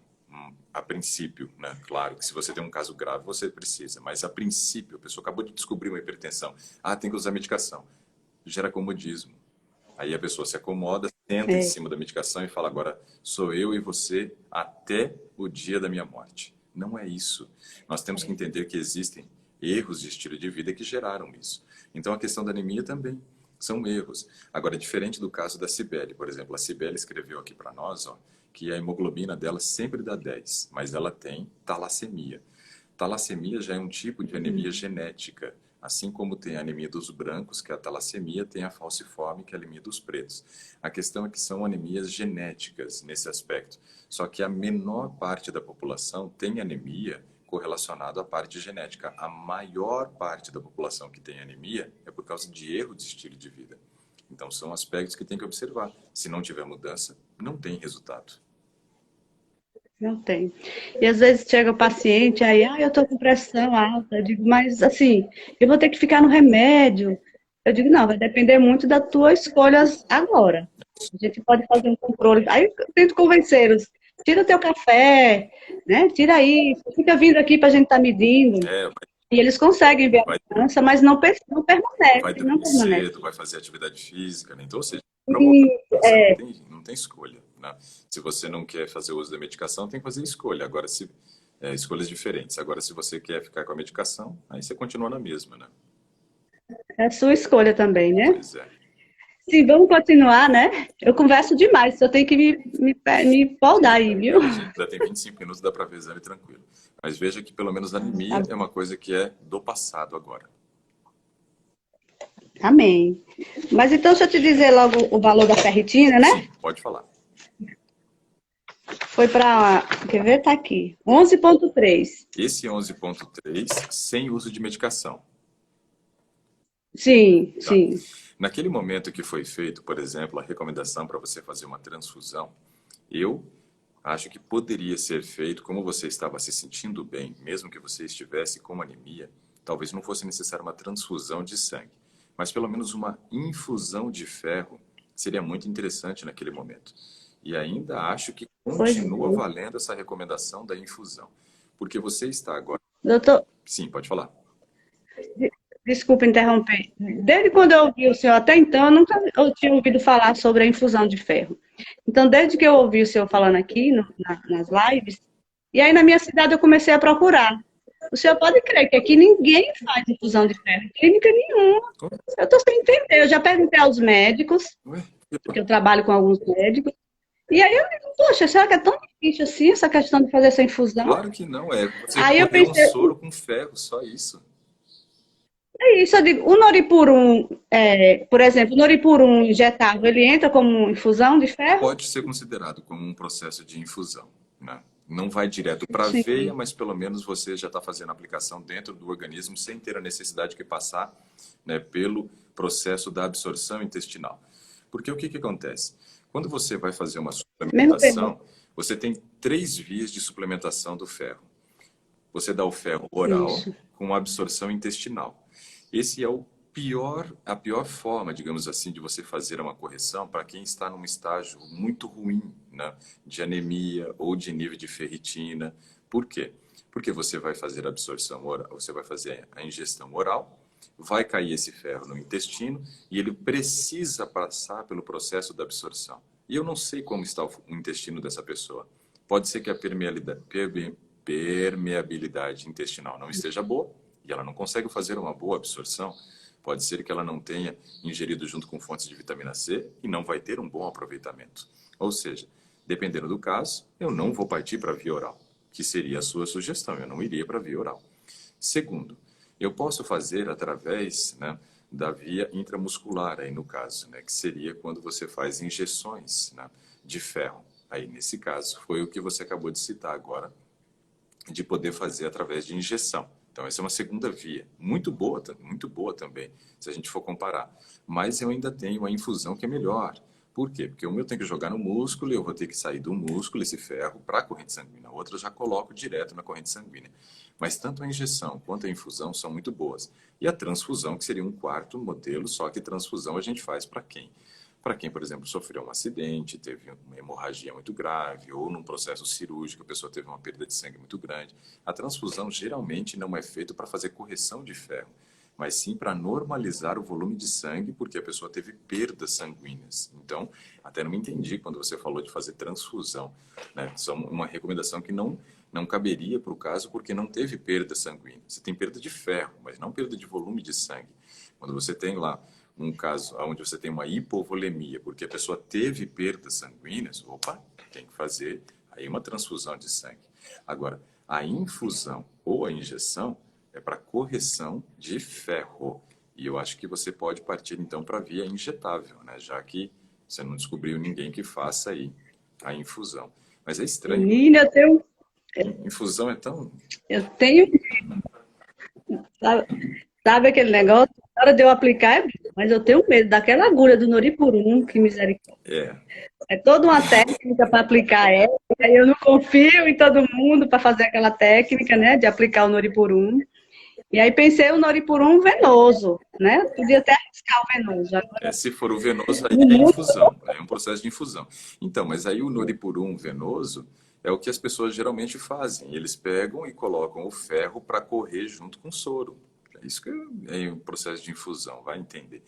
A princípio, né? Claro que se você tem um caso grave, você precisa. Mas a princípio, a pessoa acabou de descobrir uma hipertensão. Tem que usar medicação. Gera comodismo. Aí a pessoa se acomoda, senta em cima da medicação e fala, agora sou eu e você até o dia da minha morte. Não é isso. Nós temos que entender que existem erros de estilo de vida que geraram isso. Então a questão da anemia também são erros. Agora, diferente do caso da Cibele, por exemplo, a Cibele escreveu aqui para nós, ó, que a hemoglobina dela sempre dá 10, mas ela tem talassemia. Talassemia já é um tipo de anemia genética, assim como tem a anemia dos brancos, que é a talassemia, tem a falciforme, que é a anemia dos pretos. A questão é que são anemias genéticas nesse aspecto. Só que a menor parte da população tem anemia correlacionado à parte genética. A maior parte da população que tem anemia é por causa de erro de estilo de vida. Então, são aspectos que tem que observar. Se não tiver mudança, não tem resultado. Não tem. E às vezes chega o paciente, aí, eu tô com pressão alta. Eu digo, mas assim, eu vou ter que ficar no remédio. Eu digo, não, vai depender muito das tuas escolhas agora. A gente pode fazer um controle. Aí eu tento convencê-los. Tira o teu café, né? Tira aí, fica vindo aqui para a gente estar medindo. E eles conseguem ver a mudança, mas não permanece. Vai não dormir permanece. cedo, vai fazer atividade física, né? Então, ou seja, não tem escolha. Né? Se você não quer fazer uso da medicação, tem que fazer escolha. Agora, escolhas diferentes. Agora, se você quer ficar com a medicação, aí você continua na mesma, né? É a sua escolha também, né? Pois é. Sim, vamos continuar, né? Eu converso demais, só tenho que me foldar aí, viu? Ainda tem 25 minutos, dá para ver exame tranquilo. Mas veja que pelo menos a anemia é uma coisa que é do passado agora. Amém. Mas então, deixa eu te dizer logo o valor da ferritina, né? Sim, pode falar. Foi para, quer ver? Tá aqui, 11,3. Esse 11,3 sem uso de medicação. Sim, Tá. sim. Naquele momento que foi feito, por exemplo, a recomendação para você fazer uma transfusão, eu acho que poderia ser feito, como você estava se sentindo bem, mesmo que você estivesse com anemia, talvez não fosse necessária uma transfusão de sangue, mas pelo menos uma infusão de ferro seria muito interessante naquele momento. E ainda acho que continua valendo essa recomendação da infusão, porque você está agora... Doutor... Sim, pode falar. Desculpa interromper. Desde quando eu ouvi o senhor, até então, eu tinha ouvido falar sobre a infusão de ferro. Então, desde que eu ouvi o senhor falando aqui nas lives, e aí na minha cidade eu comecei a procurar. O senhor pode crer que aqui ninguém faz infusão de ferro, clínica nenhuma. Eu estou sem entender. Eu já perguntei aos médicos, Ué? porque eu trabalho com alguns médicos, e aí eu digo, poxa, será que é tão difícil assim essa questão de fazer essa infusão? Claro que não, é você Aí eu correr um pensei, soro com ferro, só isso. é isso, eu digo, o Noripurum, por exemplo, o Noripurum injetável, ele entra como infusão de ferro? Pode ser considerado como um processo de infusão, né? Não vai direto para a veia, Sim. mas pelo menos você já está fazendo a aplicação dentro do organismo sem ter a necessidade de passar, né, pelo processo da absorção intestinal. Porque o que que acontece? Quando você vai fazer uma Mesmo termo. suplementação, você tem três vias de suplementação do ferro. Você dá o ferro oral Isso. com absorção intestinal. Esse é a pior forma, digamos assim, de você fazer uma correção para quem está num estágio muito ruim, né, de anemia ou de nível de ferritina. Por quê? Porque você vai fazer a absorção oral, você vai fazer a ingestão oral, vai cair esse ferro no intestino e ele precisa passar pelo processo da absorção. E eu não sei como está o intestino dessa pessoa. Pode ser que a permeabilidade intestinal não esteja boa e ela não consegue fazer uma boa absorção. Pode ser que ela não tenha ingerido junto com fontes de vitamina C e não vai ter um bom aproveitamento. Ou seja, dependendo do caso, eu não vou partir para a via oral, que seria a sua sugestão, eu não iria para a via oral. Segundo, eu posso fazer através, né, da via intramuscular, aí no caso, né, que seria quando você faz injeções, né, de ferro. Aí, nesse caso, foi o que você acabou de citar agora, de poder fazer através de injeção. Então, essa é uma segunda via, muito boa também, se a gente for comparar. Mas eu ainda tenho a infusão que é melhor. Por quê? Porque uma eu tenho que jogar no músculo e eu vou ter que sair do músculo, esse ferro, para a corrente sanguínea. A outra eu já coloco direto na corrente sanguínea. Mas tanto a injeção quanto a infusão são muito boas. E a transfusão, que seria um quarto modelo, só que transfusão a gente faz para quem? Para quem, por exemplo, sofreu um acidente, teve uma hemorragia muito grave, ou num processo cirúrgico, a pessoa teve uma perda de sangue muito grande. A transfusão geralmente não é feita para fazer correção de ferro, mas sim para normalizar o volume de sangue, porque a pessoa teve perdas sanguíneas. Então, até não me entendi quando você falou de fazer transfusão, né? Isso é uma recomendação que não caberia para o caso, porque não teve perda sanguínea. Você tem perda de ferro, mas não perda de volume de sangue. Quando você tem lá um caso onde você tem uma hipovolemia, porque a pessoa teve perdas sanguíneas, opa, tem que fazer aí uma transfusão de sangue. Agora, a infusão ou a injeção é para correção de ferro. E eu acho que você pode partir então para a via injetável, né? Já que você não descobriu ninguém que faça aí a infusão. Mas é estranho. Menina, Infusão é tão... eu tenho, sabe aquele negócio? Na hora de eu aplicar é bom, mas eu tenho medo daquela agulha do Noripurum, que misericórdia. É, É toda uma técnica para aplicar ela, e aí eu não confio em todo mundo para fazer aquela técnica, né, de aplicar o Noripurum. E aí pensei o Noripurum venoso, né? Podia até arriscar o venoso. Agora, se for o venoso, aí no é mundo, infusão, aí é um processo de infusão. Então, mas aí o Noripurum venoso é o que as pessoas geralmente fazem. Eles pegam e colocam o ferro para correr junto com o soro. É isso que é um processo de infusão, vai entender.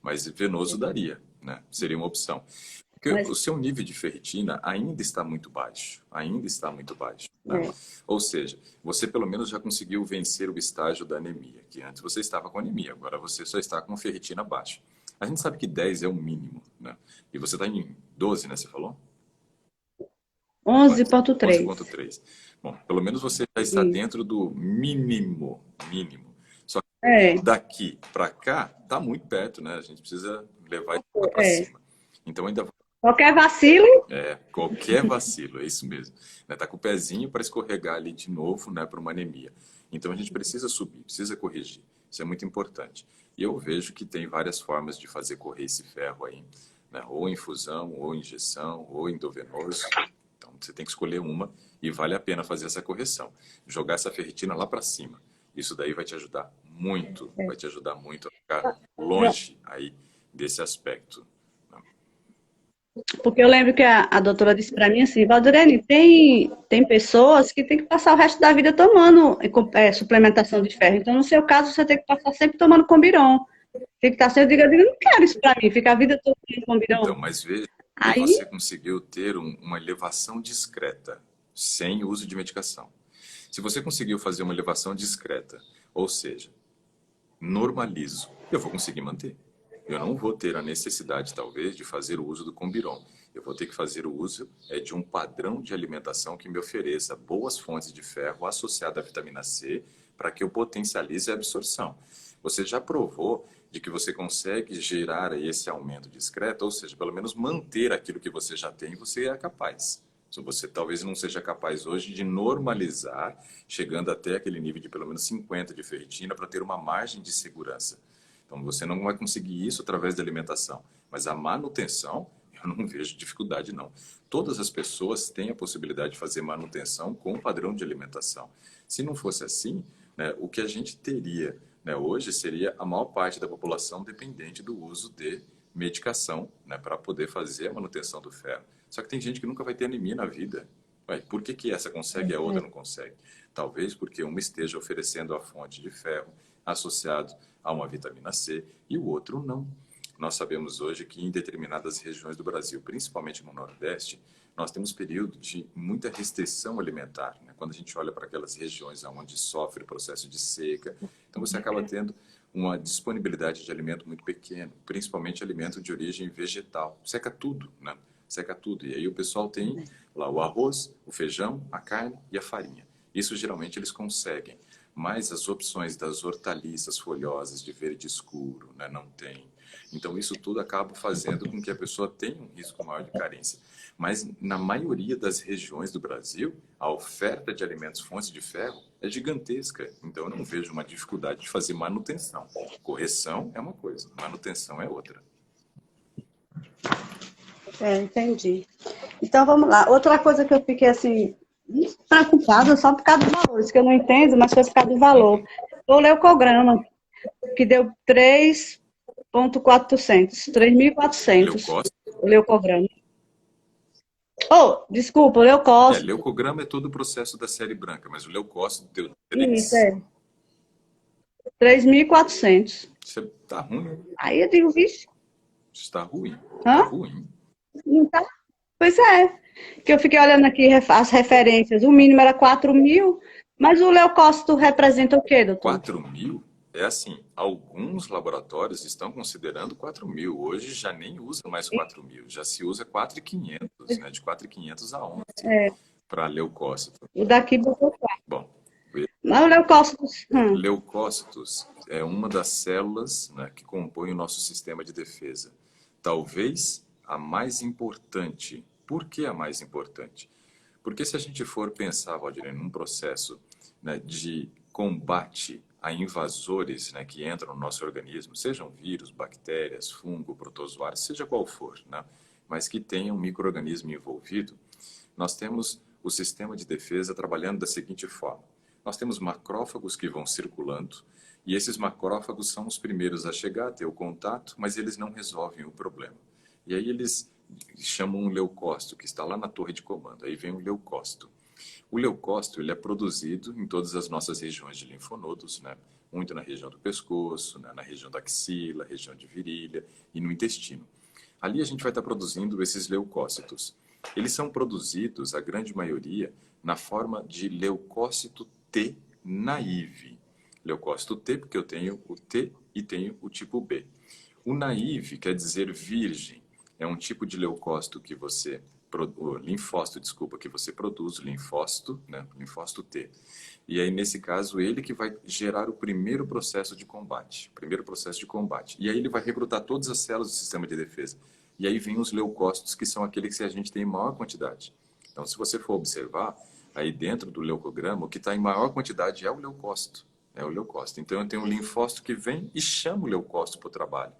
Mas venoso daria, né? Seria uma opção. Porque mas, o seu nível de ferritina ainda está muito baixo, ainda está muito baixo, né? é, Ou seja, você pelo menos já conseguiu vencer o estágio da anemia, que antes você estava com anemia, agora você só está com ferritina baixa. A gente sabe que 10 é o mínimo, né? E você está em 12, né? Você falou? Quanto? 11,3. 11,3. Bom, pelo menos você já está Isso. dentro do mínimo, mínimo. Só que É, daqui para cá, está muito perto, né? A gente precisa levar isso lá para é. cima. Então ainda Qualquer vacilo, qualquer vacilo, é isso mesmo. Né? Tá com o pezinho para escorregar ali de novo, né, para uma anemia. Então a gente precisa subir, precisa corrigir. Isso é muito importante. E eu vejo que tem várias formas de fazer correr esse ferro aí, né? Ou infusão, ou injeção, ou endovenoso. Então você tem que escolher uma e vale a pena fazer essa correção. Jogar essa ferritina lá para cima. Isso daí vai te ajudar muito, vai te ajudar muito a ficar longe aí desse aspecto. porque eu lembro que a doutora disse para mim assim, Valdurene, tem pessoas que tem que passar o resto da vida tomando suplementação de ferro. Então, no seu caso, você tem que passar sempre tomando Combiron. Tem que estar sempre, eu digo, eu não quero isso para mim, ficar a vida toda com Então, Combiron. mas veja que você Aí, conseguiu ter uma elevação discreta, sem uso de medicação. Se você conseguiu fazer uma elevação discreta, ou seja, normalizo, eu vou conseguir manter. Eu não vou ter a necessidade, talvez, de fazer o uso do Combiron. Eu vou ter que fazer o uso de um padrão de alimentação que me ofereça boas fontes de ferro associado à vitamina C para que eu potencialize a absorção. Você já provou de que você consegue gerar esse aumento discreto, ou seja, pelo menos manter aquilo que você já tem, você é capaz. Você talvez não seja capaz hoje de normalizar, chegando até aquele nível de pelo menos 50 de ferritina para ter uma margem de segurança. Então, você não vai conseguir isso através da alimentação. Mas a manutenção, eu não vejo dificuldade, não. Todas as pessoas têm a possibilidade de fazer manutenção com o padrão de alimentação. Se não fosse assim, né, o que a gente teria, né, hoje seria a maior parte da população dependente do uso de medicação, né, para poder fazer a manutenção do ferro. Só que tem gente que nunca vai ter anemia na vida. Ué, por que essa consegue e a outra não consegue? Talvez porque uma esteja oferecendo a fonte de ferro associado a uma vitamina C e o outro não. Nós sabemos hoje que em determinadas regiões do Brasil, principalmente no Nordeste, nós temos período de muita restrição alimentar, né? Quando a gente olha para aquelas regiões onde sofre o processo de seca, então você acaba tendo uma disponibilidade de alimento muito pequeno, principalmente alimento de origem vegetal. Seca tudo, né? Seca tudo. E aí o pessoal tem lá o arroz, o feijão, a carne e a farinha. Isso geralmente eles conseguem. Mas as opções das hortaliças folhosas de verde escuro, né, não tem. Então isso tudo acaba fazendo com que a pessoa tenha um risco maior de carência. Mas na maioria das regiões do Brasil, a oferta de alimentos fontes de ferro é gigantesca. Então eu não vejo uma dificuldade de fazer manutenção. Correção é uma coisa, manutenção é outra. Entendi. Então, vamos lá. Outra coisa que eu fiquei, assim, preocupada só por causa dos valores, que eu não entendo, mas foi por causa do valor. O leucograma, que deu 3.400, 3.400. Leucócito? O leucograma. Oh, desculpa, o leucócito. Leucograma é todo o processo da série branca, mas o leucócito deu 3. Isso, 3.400. Você tá ruim. Aí eu digo, vixe. Está ruim. Hã? Tá ruim. Não tá? Pois é. Que eu fiquei olhando aqui as referências. O mínimo era 4.000, mas o leucócito representa o quê, doutor? 4.000? É assim, alguns laboratórios estão considerando 4.000. Hoje já nem usa mais 4.000, já se usa 4.500, né? De 4.500 a 11 para leucócito. O daqui botou 4. Bom, Mas o leucócito... leucócitos é uma das células, né, que compõe o nosso sistema de defesa. Talvez a mais importante. Por que a mais importante? Porque se a gente for pensar, Valdir, num processo, né, de combate a invasores, né, que entram no nosso organismo, sejam vírus, bactérias, fungo, protozoários, seja qual for, né, mas que tenha um micro-organismo envolvido, nós temos o sistema de defesa trabalhando da seguinte forma. Nós temos macrófagos que vão circulando, e esses macrófagos são os primeiros a chegar, a ter o contato, mas eles não resolvem o problema. E aí eles chamam um leucócito, que está lá na torre de comando. Aí vem o leucócito. O leucócito ele é produzido em todas as nossas regiões de linfonodos, né? Muito na região do pescoço, né? Na região da axila, região de virilha e no intestino. Ali a gente vai estar produzindo esses leucócitos. Eles são produzidos, a grande maioria, na forma de leucócito T naive. Leucócito T, porque eu tenho o T e tenho o tipo B. O naive quer dizer virgem. É um tipo de leucócito que você... linfócito, desculpa, que você produz, linfócito, né? Linfócito T. E aí, nesse caso, ele que vai gerar o primeiro processo de combate. E aí ele vai recrutar todas as células do sistema de defesa. E aí vem os leucócitos, que são aqueles que a gente tem em maior quantidade. Então, se você for observar, aí dentro do leucograma, o que está em maior quantidade é o leucócito. É o leucócito. Então, eu tenho um linfócito que vem e chama o leucócito para o trabalho.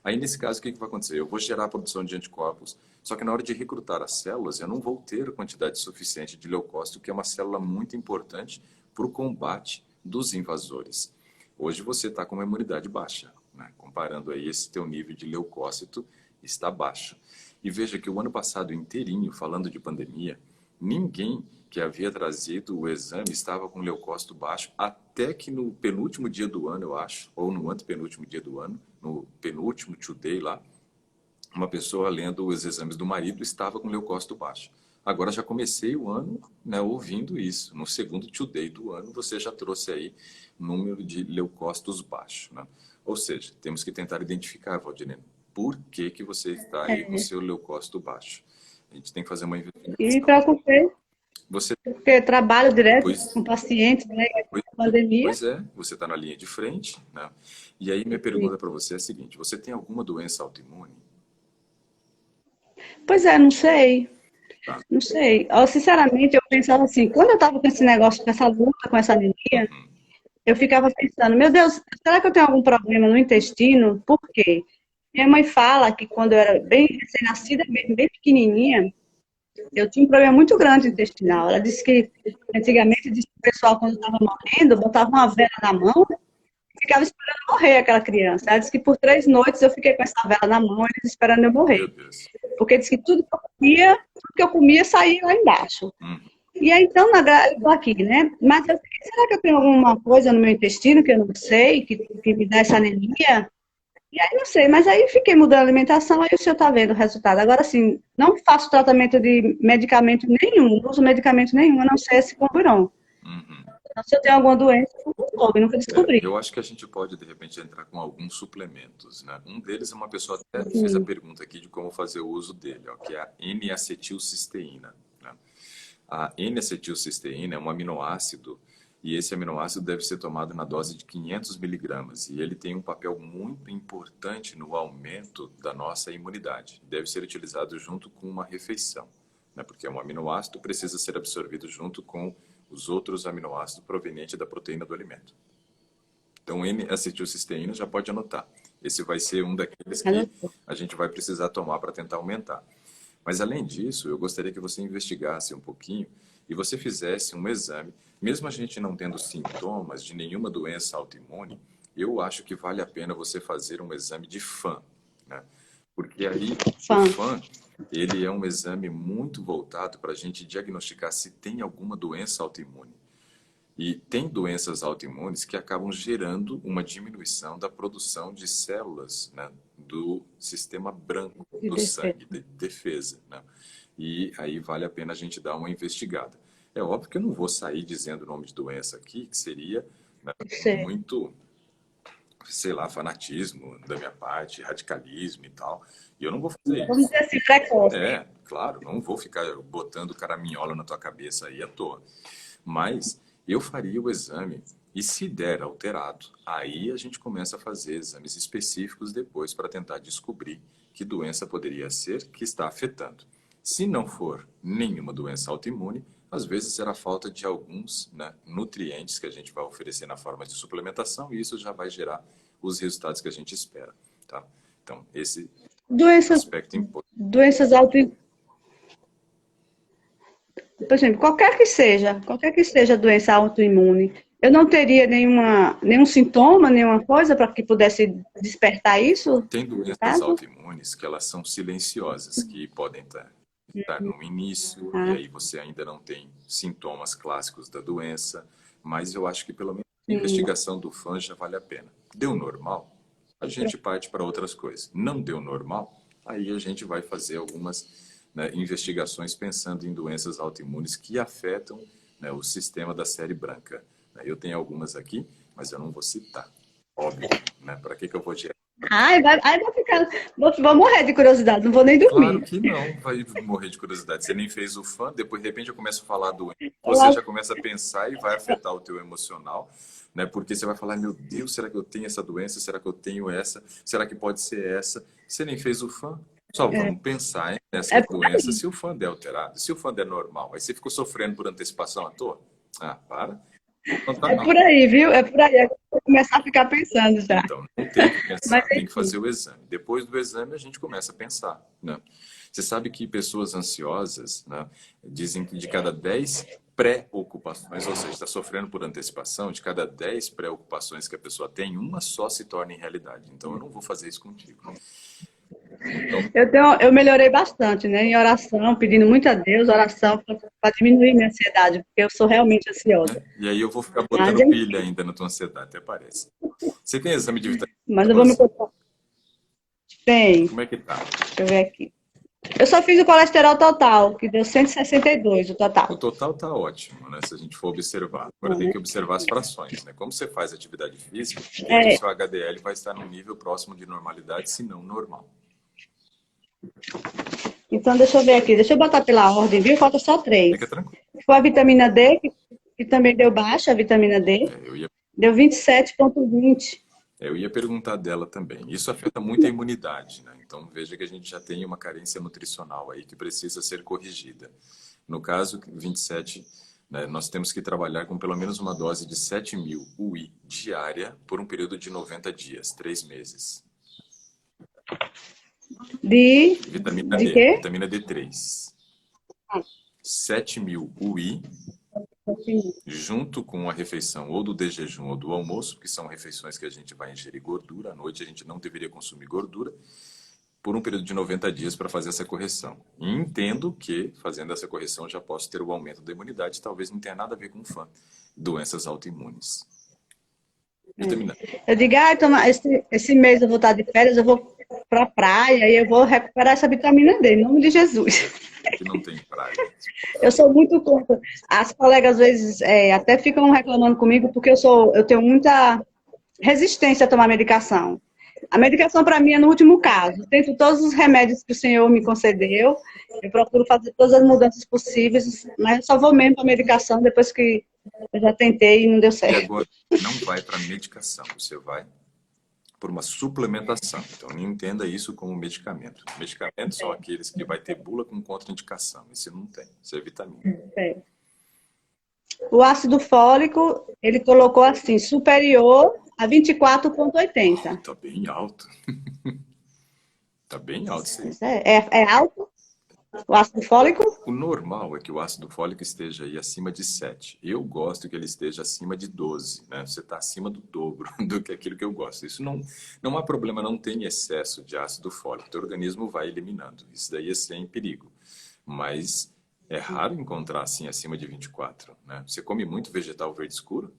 Aí, nesse caso, o que vai acontecer? Eu vou gerar a produção de anticorpos, só que na hora de recrutar as células, eu não vou ter a quantidade suficiente de leucócito, que é uma célula muito importante para o combate dos invasores. Hoje você está com uma imunidade baixa, né? Comparando aí, esse teu nível de leucócito está baixo. E veja que o ano passado inteirinho, falando de pandemia, ninguém que havia trazido o exame estava com leucócito baixo, até que no penúltimo dia do ano, eu acho, ou no antepenúltimo dia do ano, no penúltimo today lá, uma pessoa lendo os exames do marido estava com leucócito baixo. Agora já comecei o ano, né, ouvindo isso. No segundo Today do ano, você já trouxe aí número de leucócitos baixo, né? Ou seja, temos que tentar identificar, Valdineno, por que que você está aí com o seu leucócito baixo. A gente tem que fazer uma E me investigação. preocupei, Você, porque trabalho direto pois, com pacientes, né, pois, com pandemia. pois é, você está na linha de frente, né? E aí minha pergunta para você é a seguinte: você tem alguma doença autoimune? Pois é, não sei. Tá? Não sei. Eu, sinceramente, eu pensava assim, quando eu estava com esse negócio, com essa luta, com essa anemia, eu ficava pensando, meu Deus, será que eu tenho algum problema no intestino? Por quê? Minha mãe fala que quando eu era bem recém-nascida, mesmo, bem pequenininha, eu tinha um problema muito grande intestinal. Ela disse que, antigamente, disse que o pessoal, quando estava morrendo, botava uma vela na mão e ficava esperando morrer aquela criança. Ela disse que por 3 noites eu fiquei com essa vela na mão, eles esperando eu Meu morrer. Deus. Porque disse que tudo que eu comia saía lá embaixo. Hum, E aí, então, eu tô aqui, né? Mas eu fiquei, será que eu tenho alguma coisa no meu intestino que eu não sei, que me dá essa anemia? E aí, não sei, mas aí fiquei mudando a alimentação, aí o senhor tá vendo o resultado. Agora, assim, não faço tratamento de medicamento nenhum, não uso medicamento nenhum, a não ser esse Comburon. uhum. Então, se eu tenho alguma doença, eu não soube, nunca descobri. Eu acho que a gente pode, de repente, entrar com alguns suplementos, né? Um deles é uma pessoa até fez a pergunta aqui de como fazer o uso dele, ó, que é a N-acetilcisteína, né? A N-acetilcisteína é um aminoácido e esse aminoácido deve ser tomado na dose de 500 miligramas e ele tem um papel muito importante no aumento da nossa imunidade. Deve ser utilizado junto com uma refeição, né? Porque um aminoácido precisa ser absorvido junto com os outros aminoácidos provenientes da proteína do alimento. Então, N-acetilcisteína já pode anotar. Esse vai ser um daqueles que a gente vai precisar tomar para tentar aumentar. Mas, além disso, eu gostaria que você investigasse um pouquinho e você fizesse um exame. Mesmo a gente não tendo sintomas de nenhuma doença autoimune, eu acho que vale a pena você fazer um exame de FAM, né? Porque aí, o FAM, ele é um exame muito voltado para a gente diagnosticar se tem alguma doença autoimune. E tem doenças autoimunes que acabam gerando uma diminuição da produção de células, né, do sistema branco do sangue, de defesa, né? E aí vale a pena a gente dar uma investigada. É óbvio que eu não vou sair dizendo o nome de doença aqui, que seria, né, muito, sei lá, fanatismo da minha parte, radicalismo e tal. E eu não vou fazer Vamos isso. dizer assim, precoce. É, claro, não vou ficar botando caraminhola na tua cabeça aí à toa. Mas eu faria o exame e se der alterado, aí a gente começa a fazer exames específicos depois para tentar descobrir que doença poderia ser que está afetando. Se não for nenhuma doença autoimune, às vezes será falta de alguns, né, nutrientes que a gente vai oferecer na forma de suplementação e isso já vai gerar os resultados que a gente espera, tá? Então, esse Doenças, aspecto é importante. doenças autoimunes. Por exemplo, qualquer que seja a doença autoimune, eu não teria nenhum sintoma, nenhuma coisa para que pudesse despertar isso, Tem no doenças caso? autoimunes que elas são silenciosas, que podem estar no início e Ah, aí você ainda não tem sintomas clássicos da doença, mas eu acho que pelo menos a sim. investigação do FAN já vale a pena. Deu normal, a gente parte para outras coisas. Não deu normal, aí a gente vai fazer algumas, né, investigações pensando em doenças autoimunes que afetam, né, o sistema da série branca. Eu tenho algumas aqui, mas eu não vou citar. Óbvio, né? Para que eu vou gerar? Ai, vou ficar, vou morrer de curiosidade, não vou nem Claro dormir. que não, vai morrer de curiosidade. Você nem fez o fã, depois de repente eu começo a falar do você Ela- já começa a pensar e vai afetar o teu emocional, né? Porque você vai falar, meu Deus, será que eu tenho essa doença? Será que eu tenho essa? Será que pode ser essa? Você nem fez o fã. Só vamos pensar É nessa por doença aí. se o fã der alterado, se o fã der normal. Aí você ficou sofrendo por antecipação à toa? Ah, para. Então tá É não. por aí, viu? É por aí. É que eu vou começar a ficar pensando já. Então, não tem que Mas pensar, tem que enfim. fazer o exame. Depois do exame, a gente começa a pensar, né? Você sabe que pessoas ansiosas, né, dizem que de cada 10 preocupações, ou seja, está sofrendo por antecipação, de cada 10 preocupações que a pessoa tem, uma só se torna em realidade. Então, eu não vou fazer isso contigo. Então, Eu melhorei bastante, né? Em oração, pedindo muito a Deus, oração para diminuir minha ansiedade, porque eu sou realmente né? ansiosa. E aí eu vou ficar Mas, botando pilha ainda na tua ansiedade, até parece. Você tem exame de vitamina mas eu vou me D12? preocupar. Tem, Como é que tá? deixa eu ver aqui. Eu só fiz o colesterol total, que deu 162 o O total. total está ótimo, né? Se a gente for observar. Agora tem que observar as frações, né? Como você faz atividade física, o É, seu HDL vai estar no nível próximo de normalidade, se não normal. então, deixa eu ver aqui. Deixa eu botar pela ordem, viu? Falta só três. Fica tranquilo. Foi a vitamina D, que também deu baixa, a vitamina D. É, Deu 27,20. eu ia perguntar dela também. Isso afeta muito a imunidade, né? Então veja que a gente já tem uma carência nutricional aí que precisa ser corrigida. No caso 27, né, nós temos que trabalhar com pelo menos uma dose de 7.000 UI diária por um período de 90 dias, 3 meses. Vitamina De D, quê? vitamina D3. 7.000 UI junto com a refeição ou do de jejum ou do almoço, que são refeições que a gente vai ingerir gordura. À noite a gente não deveria consumir gordura, por um período de 90 dias para fazer essa correção. E entendo que, fazendo essa correção, já posso ter o aumento da imunidade, talvez não tenha nada a ver com fã, doenças autoimunes. Vitamina D, Eu digo, esse mês eu vou estar de férias, eu vou para a praia e eu vou recuperar essa vitamina D, em nome de Jesus. que não tem praia. Eu sou muito contra. As colegas às vezes até ficam reclamando comigo porque eu tenho muita resistência a tomar medicação. A medicação para mim é no último caso. Eu tento todos os remédios que o Senhor me concedeu. Eu procuro fazer todas as mudanças possíveis, mas eu só vou mesmo para a medicação depois que eu já tentei e não deu E certo. agora, não vai para medicação, você vai por uma suplementação. Então, não entenda isso como medicamento. Medicamentos são aqueles que vai ter bula com contraindicação. Esse não tem, isso é vitamina. É. O ácido fólico, ele colocou assim, superior a 24,80. Tá bem alto. Tá bem alto isso aí. É alto o ácido fólico? O normal é que o ácido fólico esteja aí acima de 7. Eu gosto que ele esteja acima de 12, né? Você está acima do dobro do que aquilo que eu gosto. Isso não há problema, não tem excesso de ácido fólico. O organismo vai eliminando. Isso daí é sem perigo. Mas é raro encontrar assim acima de 24, né? Você come muito vegetal verde escuro?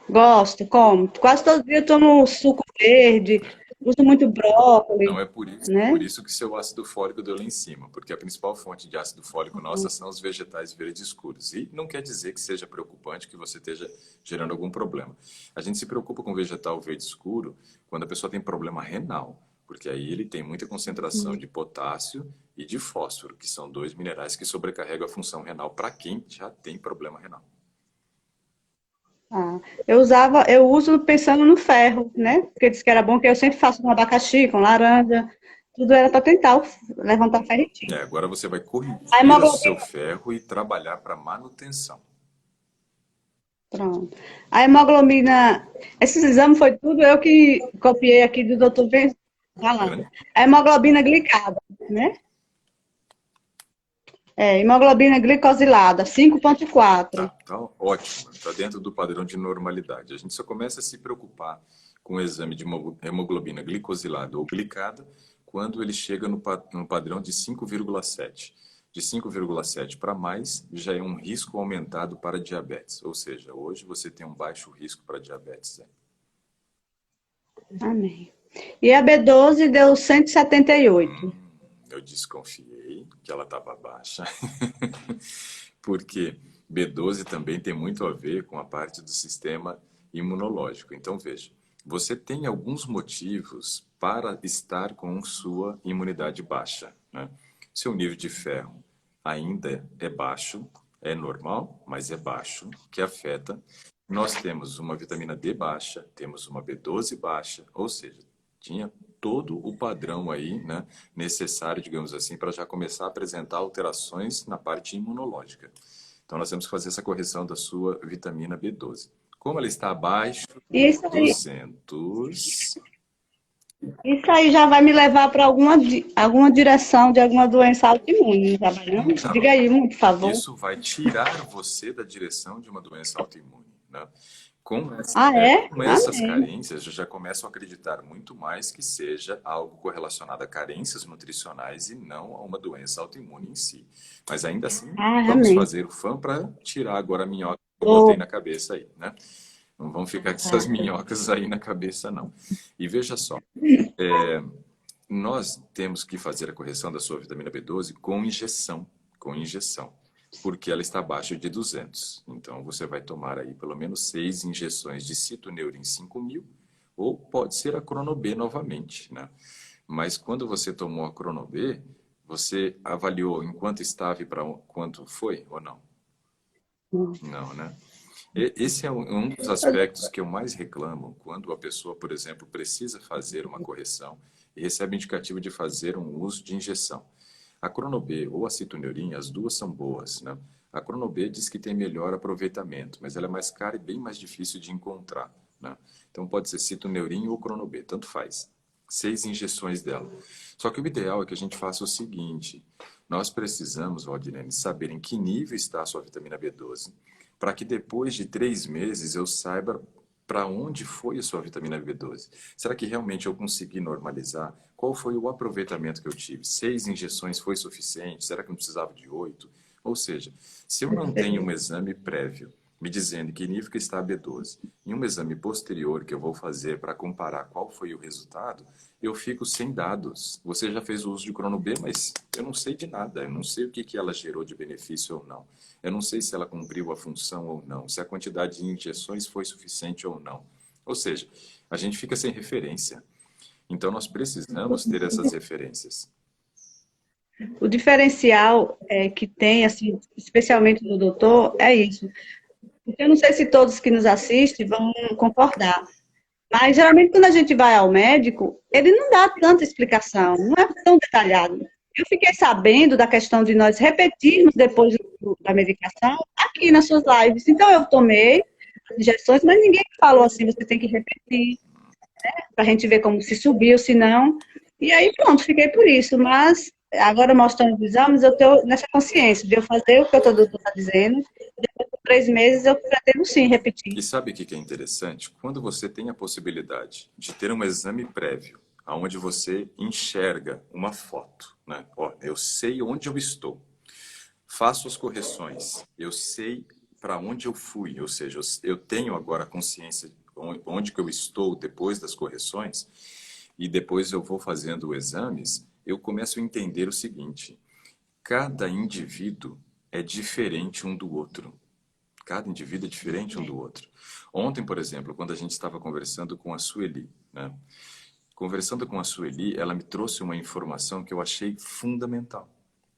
Gosto, como. Quase todo dia eu tomo suco verde, uso muito Não brócolis, é por né? isso que seu ácido fólico deu lá em cima, porque a principal fonte de ácido fólico nossa são os vegetais verdes escuros. E não quer dizer que seja preocupante que você esteja gerando algum problema. A gente se preocupa com vegetal verde escuro quando a pessoa tem problema renal, porque aí ele tem muita concentração de potássio e de fósforo, que são dois minerais que sobrecarregam a função renal para quem já tem problema renal. Ah, eu uso pensando no ferro, né? Porque disse que era bom, que eu sempre faço com abacaxi, com laranja, tudo era para tentar levantar ferritinho. Agora você vai A corrigir o seu hemoglobina, ferro e trabalhar para manutenção. pronto. A hemoglobina, esses exames foi tudo eu que copiei aqui do doutor falando. Bacana? A hemoglobina glicada, né? Hemoglobina glicosilada, 5,4. Tá ótimo, tá dentro do padrão de normalidade. A gente só começa a se preocupar com o exame de hemoglobina glicosilada ou glicada quando ele chega no padrão de 5,7. De 5,7 para mais já é um risco aumentado para diabetes. Ou seja, hoje você tem um baixo risco para diabetes. Amém. E a B12 deu 178. Eu desconfiei que ela estava baixa, porque B12 também tem muito a ver com a parte do sistema imunológico. Então, veja, você tem alguns motivos para estar com sua imunidade baixa, né? Seu nível de ferro ainda é baixo, é normal, mas é baixo, que afeta. Nós temos uma vitamina D baixa, temos uma B12 baixa, ou seja, tinha todo o padrão aí, né, necessário, digamos assim, para já começar a apresentar alterações na parte imunológica. Então, nós temos que fazer essa correção da sua vitamina B12. Como ela está abaixo de Isso aí, 200, isso aí já vai me levar para alguma direção de alguma doença autoimune, tá vendo? Diga não, aí, por favor. isso vai tirar você da direção de uma doença autoimune, né? Ah, é? Com essas Amém. carências, eu já começo a acreditar muito mais que seja algo correlacionado a carências nutricionais e não a uma doença autoimune em si. Mas ainda assim, Ah, vamos amém. fazer o fã para tirar agora a minhoca que eu botei Oh, na cabeça aí, né? Não vão ficar com essas minhocas aí na cabeça, não. E veja só, Nós temos que fazer a correção da sua vitamina B12 com injeção, porque ela está abaixo de 200. Então, você vai tomar aí pelo menos 6 injeções de Citoneurin 5000, ou pode ser a Crono-B novamente, né? Mas quando você tomou a Crono-B, você avaliou enquanto estava e para quanto foi ou não? Não, né? Esse é um dos aspectos que eu mais reclamo quando a pessoa, por exemplo, precisa fazer uma correção e recebe indicativo de fazer um uso de injeção. A Crono-B ou a Citoneurin, as duas são boas, né? A Crono-B diz que tem melhor aproveitamento, mas ela é mais cara e bem mais difícil de encontrar, né? Então pode ser Citoneurin ou Crono-B, tanto faz. 6 injeções dela. Só que o ideal é que a gente faça o seguinte: nós precisamos, Valdilene, saber em que nível está a sua vitamina B12, para que depois de 3 meses eu saiba para onde foi a sua vitamina B12. Será que realmente eu consegui normalizar? Qual foi o aproveitamento que eu tive? 6 injeções foi suficiente? Será que não precisava de 8? Ou seja, se eu não tenho um exame prévio me dizendo que nível que está a B12 e um exame posterior que eu vou fazer para comparar qual foi o resultado, eu fico sem dados. Você já fez o uso de Crono B, mas eu não sei de nada. Eu não sei o que ela gerou de benefício ou não. Eu não sei se ela cumpriu a função ou não, se a quantidade de injeções foi suficiente ou não. Ou seja, a gente fica sem referência. Então, nós precisamos ter essas referências. O diferencial que tem, assim, especialmente do doutor, é isso. Eu não sei se todos que nos assistem vão concordar, mas geralmente quando a gente vai ao médico, ele não dá tanta explicação, não é tão detalhado. Eu fiquei sabendo da questão de nós repetirmos depois da medicação aqui nas suas lives. Então eu tomei as injeções, mas ninguém falou assim, você tem que repetir, para a gente ver como se subiu, se não. E aí pronto, fiquei por isso. Mas agora mostrando os exames, eu estou nessa consciência de eu fazer o que o doutor está dizendo. Depois de 3 meses eu pretendo sim repetir. E sabe o que é interessante? Quando você tem a possibilidade de ter um exame prévio, onde você enxerga uma foto, né? Ó, eu sei onde eu estou, faço as correções, eu sei para onde eu fui, ou seja, eu tenho agora consciência de onde que eu estou depois das correções, e depois eu vou fazendo exames, eu começo a entender o seguinte: cada indivíduo é diferente um do outro. Cada indivíduo é diferente um do outro. Ontem, por exemplo, quando a gente estava conversando com a Sueli, né? Conversando com a Sueli, ela me trouxe uma informação que eu achei fundamental.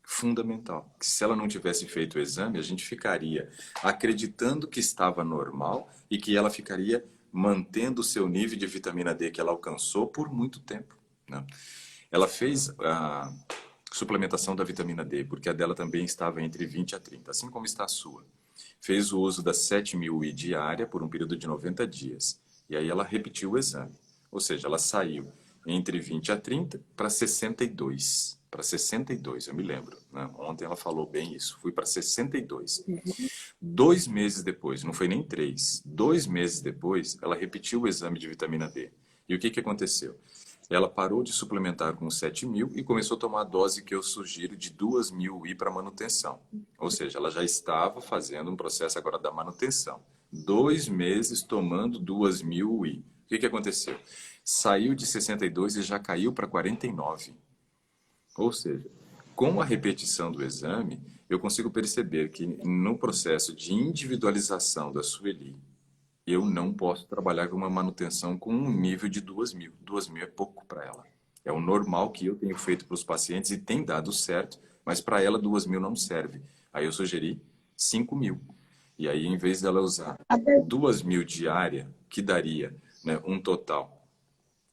Fundamental. Que se ela não tivesse feito o exame, a gente ficaria acreditando que estava normal e que ela ficaria mantendo o seu nível de vitamina D que ela alcançou por muito tempo, né? Ela fez a suplementação da vitamina D, porque a dela também estava entre 20 a 30, assim como está a sua. Fez o uso das 7.000 I diária por um período de 90 dias. E aí ela repetiu o exame. Ou seja, ela saiu entre 20 a 30 para 62. Para 62, eu me lembro, né? Ontem ela falou bem isso. Fui para 62. 2 meses depois, não foi nem 3. 2 meses depois, ela repetiu o exame de vitamina D. E o que aconteceu? Ela parou de suplementar com 7.000 e começou a tomar a dose que eu sugiro de 2.000 I para manutenção. Ou seja, ela já estava fazendo um processo agora da manutenção. 2 meses tomando 2.000 I. O que aconteceu? Saiu de 62 e já caiu para 49. Ou seja, com a repetição do exame, eu consigo perceber que no processo de individualização da Sueli, eu não posso trabalhar com uma manutenção com um nível de 2.000. 2.000 é pouco para ela. É o normal que eu tenho feito para os pacientes e tem dado certo, mas para ela 2.000 não serve. Aí eu sugeri 5.000. E aí, em vez dela usar 2.000 diária, que daria, né, um total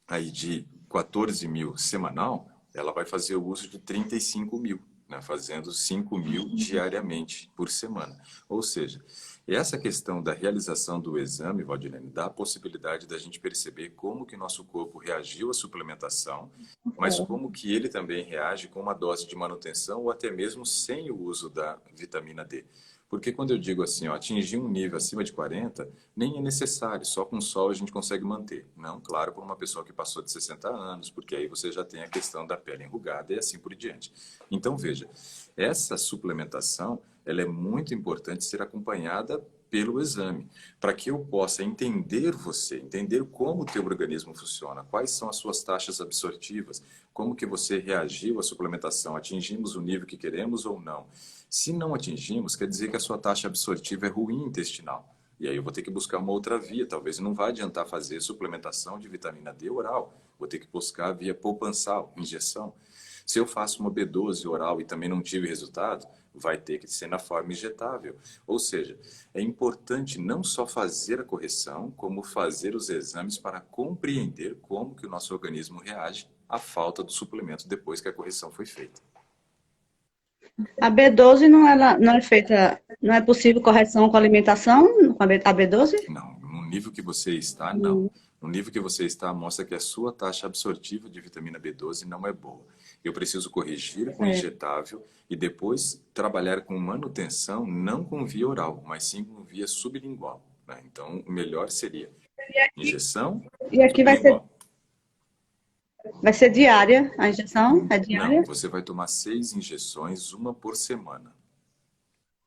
aí de 14.000 semanal, ela vai fazer o uso de 35.000, né, fazendo 5.000 diariamente por semana. Ou seja, essa questão da realização do exame, Valdilene, dá a possibilidade da gente perceber como que nosso corpo reagiu à suplementação, mas como que ele também reage com uma dose de manutenção ou até mesmo sem o uso da vitamina D. Porque quando eu digo assim, ó, atingir um nível acima de 40, nem é necessário, só com sol a gente consegue manter. Não, claro, por uma pessoa que passou de 60 anos, porque aí você já tem a questão da pele enrugada e assim por diante. Então, veja, essa suplementação, ela é muito importante ser acompanhada pelo exame, para que eu possa entender você, entender como o teu organismo funciona, quais são as suas taxas absortivas, como que você reagiu à suplementação, atingimos o nível que queremos ou não. Se não atingimos, quer dizer que a sua taxa absortiva é ruim intestinal. E aí eu vou ter que buscar uma outra via, talvez não vai adiantar fazer suplementação de vitamina D oral, vou ter que buscar via poupansal, injeção. Se eu faço uma B12 oral e também não tive resultado, vai ter que ser na forma injetável. Ou seja, é importante não só fazer a correção, como fazer os exames para compreender como que o nosso organismo reage à falta do suplemento depois que a correção foi feita. A B12 não é feita, não é possível correção com alimentação, com a B12? Não, no nível que você está, não. No nível que você está, mostra que a sua taxa absortiva de vitamina B12 não é boa. Eu preciso corrigir com injetável e depois trabalhar com manutenção, não com via oral, mas sim com via sublingual, né? Então, o melhor seria injeção E aqui sublingual. vai ser diária a injeção? É diária? Não, você vai tomar 6 injeções, uma por semana.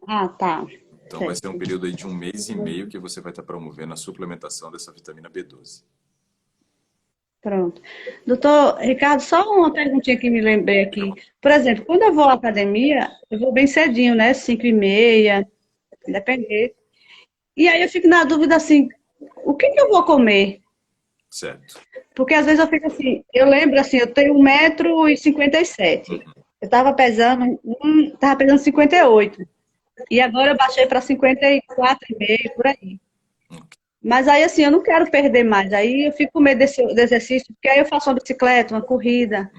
Ah, tá. Então, vai ser um Certo. período aí de 1 mês e meio que você vai estar promovendo a suplementação dessa vitamina B12. Pronto. Doutor Ricardo, só uma perguntinha que me lembrei aqui. Por exemplo, quando eu vou à academia, eu vou bem cedinho, né? 5h30, depender. E aí eu fico na dúvida assim, o que que eu vou comer? Certo. Porque às vezes eu fico assim, eu lembro assim, eu tenho 1,57 m. Eu estava pesando 58. E agora eu baixei para 54,5 por aí. Mas aí, assim, eu não quero perder mais. Aí eu fico com medo desse exercício, porque aí eu faço uma bicicleta, uma corrida.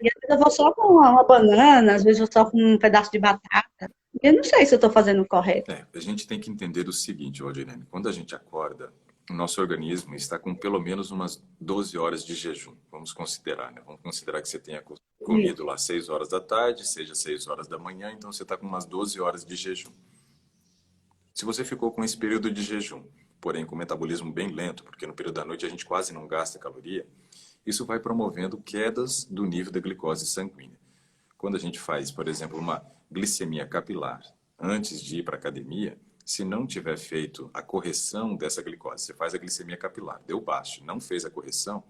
E às vezes eu vou só com uma banana, às vezes eu só com um pedaço de batata. Eu não sei se eu estou fazendo o correto. A gente tem que entender o seguinte, Valdirene, quando a gente acorda, o nosso organismo está com pelo menos umas 12 horas de jejum. Vamos considerar, né? Vamos considerar que você tenha comido lá 6 horas da tarde, seja 6 horas da manhã, então você está com umas 12 horas de jejum. Se você ficou com esse período de jejum, porém com metabolismo bem lento, porque no período da noite a gente quase não gasta caloria, isso vai promovendo quedas do nível da glicose sanguínea. Quando a gente faz, por exemplo, uma glicemia capilar antes de ir para a academia, se não tiver feito a correção dessa glicose, você faz a glicemia capilar, deu baixo, não fez a correção,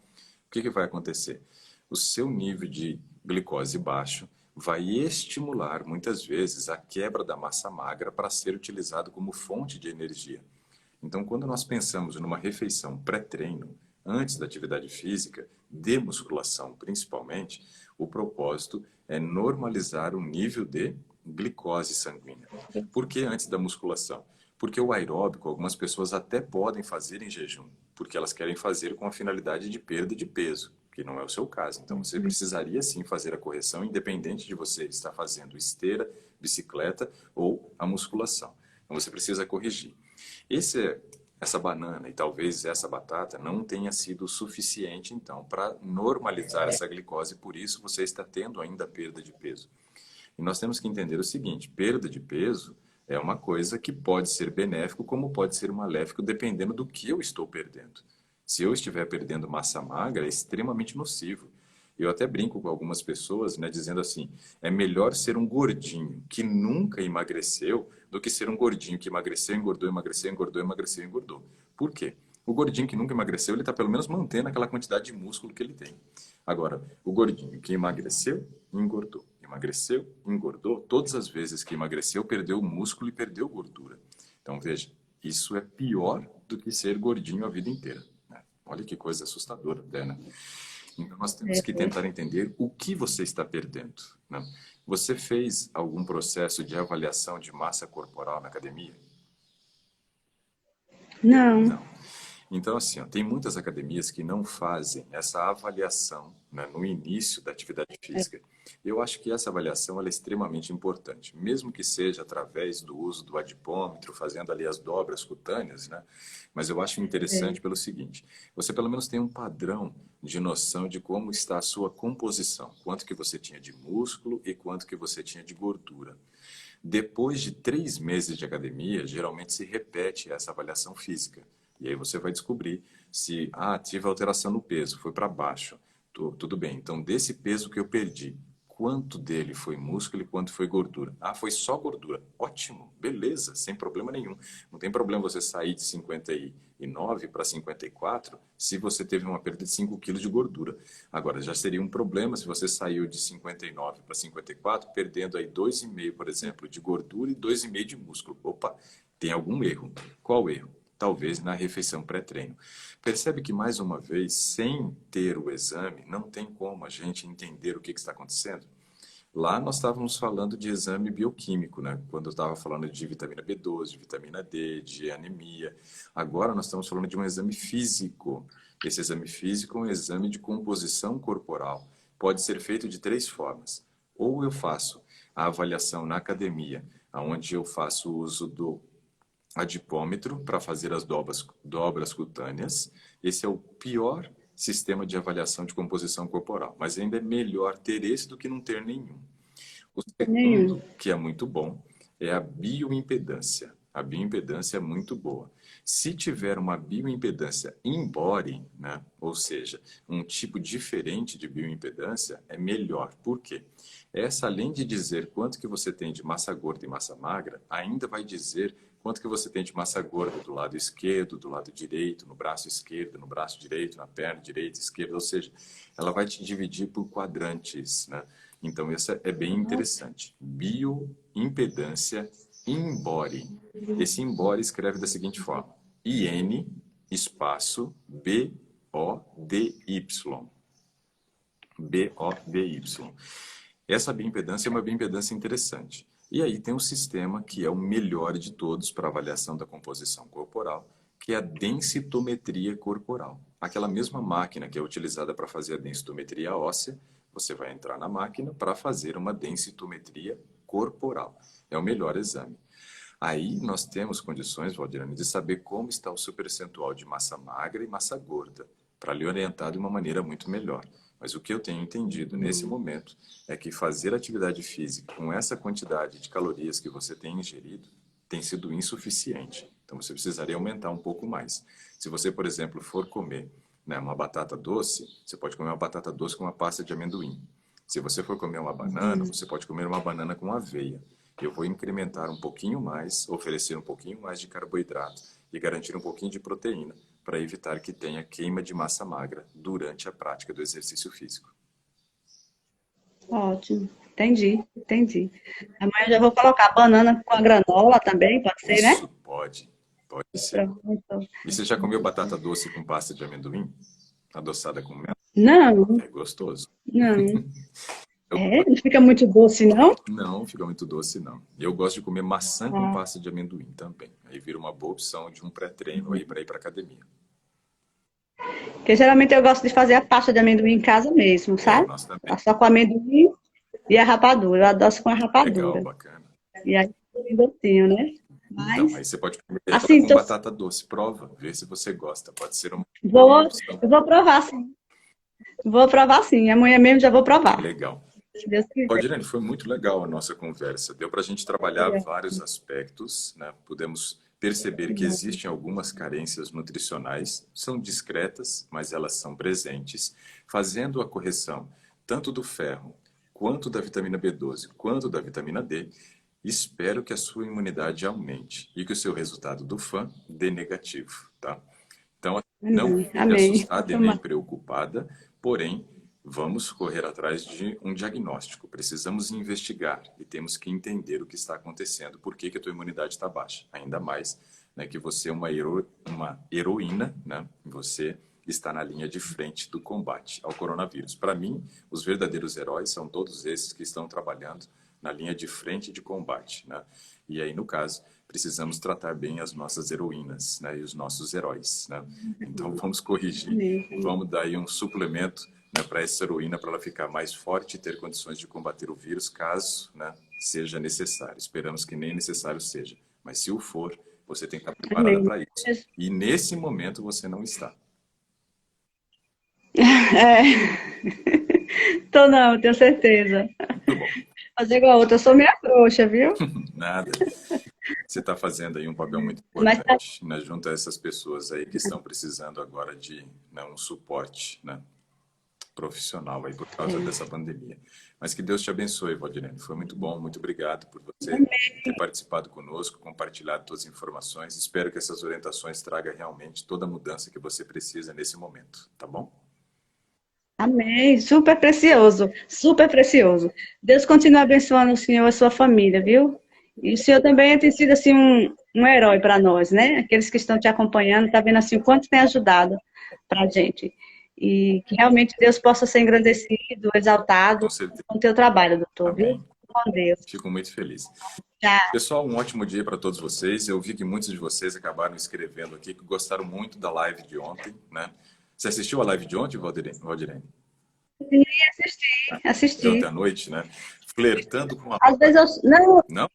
o que vai acontecer? O seu nível de glicose baixo vai estimular, muitas vezes, a quebra da massa magra para ser utilizado como fonte de energia. Então, quando nós pensamos numa refeição pré-treino, antes da atividade física, de musculação principalmente, o propósito é normalizar o nível de glicose sanguínea. Por que antes da musculação? Porque o aeróbico, algumas pessoas até podem fazer em jejum, porque elas querem fazer com a finalidade de perda de peso, que não é o seu caso. Então, você precisaria sim fazer a correção, independente de você estar fazendo esteira, bicicleta ou a musculação. Então, você precisa corrigir. Essa banana e talvez essa batata não tenha sido suficiente, então, para normalizar essa glicose, por isso você está tendo ainda perda de peso. E nós temos que entender o seguinte, perda de peso é uma coisa que pode ser benéfico, como pode ser maléfico, dependendo do que eu estou perdendo. Se eu estiver perdendo massa magra, é extremamente nocivo. Eu até brinco com algumas pessoas, né, dizendo assim, é melhor ser um gordinho que nunca emagreceu do que ser um gordinho que emagreceu, engordou, emagreceu, engordou, emagreceu, engordou. Por quê? O gordinho que nunca emagreceu, ele está pelo menos mantendo aquela quantidade de músculo que ele tem. Agora, o gordinho que emagreceu, engordou. Emagreceu, engordou. Todas as vezes que emagreceu, perdeu músculo e perdeu gordura. Então, veja, isso é pior do que ser gordinho a vida inteira. Né? Olha que coisa assustadora, né? Então, nós temos que tentar entender o que você está perdendo. Né? Você fez algum processo de avaliação de massa corporal na academia? Não. Não. Então, assim, ó, tem muitas academias que não fazem essa avaliação, né, no início da atividade física. Eu acho que essa avaliação ela é extremamente importante, mesmo que seja através do uso do adipômetro, fazendo ali as dobras cutâneas, né? Mas eu acho interessante pelo seguinte, você pelo menos tem um padrão de noção de como está a sua composição, quanto que você tinha de músculo e quanto que você tinha de gordura. Depois de 3 meses de academia, geralmente se repete essa avaliação física. E aí você vai descobrir se, tive alteração no peso, foi para baixo. Tudo bem, então desse peso que eu perdi, quanto dele foi músculo e quanto foi gordura. Ah, foi só gordura. Ótimo, beleza, sem problema nenhum. Não tem problema você sair de 59 para 54 se você teve uma perda de 5 quilos de gordura. Agora, já seria um problema se você saiu de 59 para 54, perdendo aí 2,5, por exemplo, de gordura e 2,5 de músculo. Opa, tem algum erro. Qual erro? Talvez na refeição pré-treino. Percebe que, mais uma vez, sem ter o exame, não tem como a gente entender o que está acontecendo? Lá nós estávamos falando de exame bioquímico, né? Quando eu estava falando de vitamina B12, de vitamina D, de anemia. Agora nós estamos falando de um exame físico. Esse exame físico é um exame de composição corporal. Pode ser feito de 3 formas. Ou eu faço a avaliação na academia, onde eu faço uso do adipômetro para fazer as dobras cutâneas. Esse é o pior sistema de avaliação de composição corporal, mas ainda é melhor ter esse do que não ter nenhum. O segundo, que é muito bom, é a bioimpedância. A bioimpedância é muito boa. Se tiver uma bioimpedância in-body, né, ou seja, um tipo diferente de bioimpedância, é melhor. Por quê? Essa, além de dizer quanto que você tem de massa gorda e massa magra, ainda vai dizer quanto que você tem de massa gorda do lado esquerdo, do lado direito, no braço esquerdo, no braço direito, na perna direita, esquerda, ou seja, ela vai te dividir por quadrantes, né? Então, essa é bem interessante. Bioimpedância in-body. Esse in-body escreve da seguinte forma: IN espaço BODY. BODY. Essa bioimpedância é uma bioimpedância interessante. E aí tem um sistema que é o melhor de todos para avaliação da composição corporal, que é a densitometria corporal. Aquela mesma máquina que é utilizada para fazer a densitometria óssea, você vai entrar na máquina para fazer uma densitometria corporal. É o melhor exame. Aí nós temos condições, Valdirene, de saber como está o seu percentual de massa magra e massa gorda, para lhe orientar de uma maneira muito melhor. Mas o que eu tenho entendido nesse momento é que fazer atividade física com essa quantidade de calorias que você tem ingerido tem sido insuficiente. Então você precisaria aumentar um pouco mais. Se você, por exemplo, for comer, né, uma batata doce, você pode comer uma batata doce com uma pasta de amendoim. Se você for comer uma banana, você pode comer uma banana com aveia. Eu vou incrementar um pouquinho mais, oferecer um pouquinho mais de carboidrato e garantir um pouquinho de proteína para evitar que tenha queima de massa magra durante a prática do exercício físico. Ótimo. Entendi. Amanhã eu já vou colocar banana com a granola também, pode ser, né? Isso, pode ser. Pronto. E você já comeu batata doce com pasta de amendoim? Adoçada com mel? Não, É gostoso. não. Eu Não fica muito doce, não? Não, fica muito doce, não. Eu gosto de comer maçã com Ah, pasta de amendoim também. Aí vira uma boa opção de um pré-treino aí para ir para academia. porque geralmente eu gosto de fazer a pasta de amendoim em casa mesmo, É, sabe? nós também. Faço só com amendoim e a rapadura. Eu adoço com a Legal, rapadura. bacana. E aí fica bem docinho, né? Então, aí Mas, você pode comer ela assim, com batata doce. Prova, vê se você gosta. Pode ser uma boa vou, opção. eu vou provar sim. Vou provar sim. Amanhã mesmo já vou provar. Legal. Se Deus quiser. Valdirene, foi muito legal a nossa conversa. Deu para a gente trabalhar vários aspectos, né? Pudemos perceber que existem algumas carências nutricionais, são discretas, mas elas são presentes. Fazendo a correção tanto do ferro, quanto da vitamina B12, quanto da vitamina D, espero que a sua imunidade aumente e que o seu resultado do FAM dê negativo, tá? Então, não Amém. fique Amém. assustada e nem preocupada, porém, vamos correr atrás de um diagnóstico. Precisamos investigar e temos que entender o que está acontecendo, por que que a tua imunidade está baixa. Ainda mais, né, que você é uma heroína, né? Você está na linha de frente do combate ao coronavírus. Para mim, os verdadeiros heróis são todos esses que estão trabalhando na linha de frente de combate, né? E aí, no caso, precisamos tratar bem as nossas heroínas, né, e os nossos heróis, né? Então, vamos corrigir, vamos dar aí um suplemento, né, para essa heroína, para ela ficar mais forte e ter condições de combater o vírus, caso, né, seja necessário. Esperamos que nem necessário seja, mas se o for, você tem que estar preparada Amém. para isso. E nesse momento você não está. É. Tô não, tenho certeza. Muito bom. Fazer igual a outra, eu sou meia trouxa, viu? Nada. Você está fazendo aí um papel muito Mas tá, importante, né, junto a essas pessoas aí que estão precisando agora de, né, um suporte, né? profissional aí por causa dessa pandemia. Mas que Deus te abençoe, Valdirene. Foi muito bom, muito obrigado por você ter participado conosco, compartilhado todas as informações. Espero que essas orientações tragam realmente toda a mudança que você precisa nesse momento, tá bom? Amém. Super precioso. Super precioso. Deus continue abençoando o senhor e a sua família, viu? E o senhor também tem sido assim um herói para nós, né? Aqueles que estão te acompanhando, tá vendo assim o quanto tem ajudado para a gente. E que realmente Deus possa ser engrandecido, exaltado Com certeza. com o teu trabalho, doutor, viu? Amém. Com Deus. Fico muito feliz. Tchau. Pessoal, um ótimo dia para todos vocês. Eu vi que muitos de vocês acabaram escrevendo aqui que gostaram muito da live de ontem, né? Você assistiu a live de ontem, Valdirene? Sim, De ontem assisti. à noite, né? Flertando com a... Às vezes eu. Não, Não?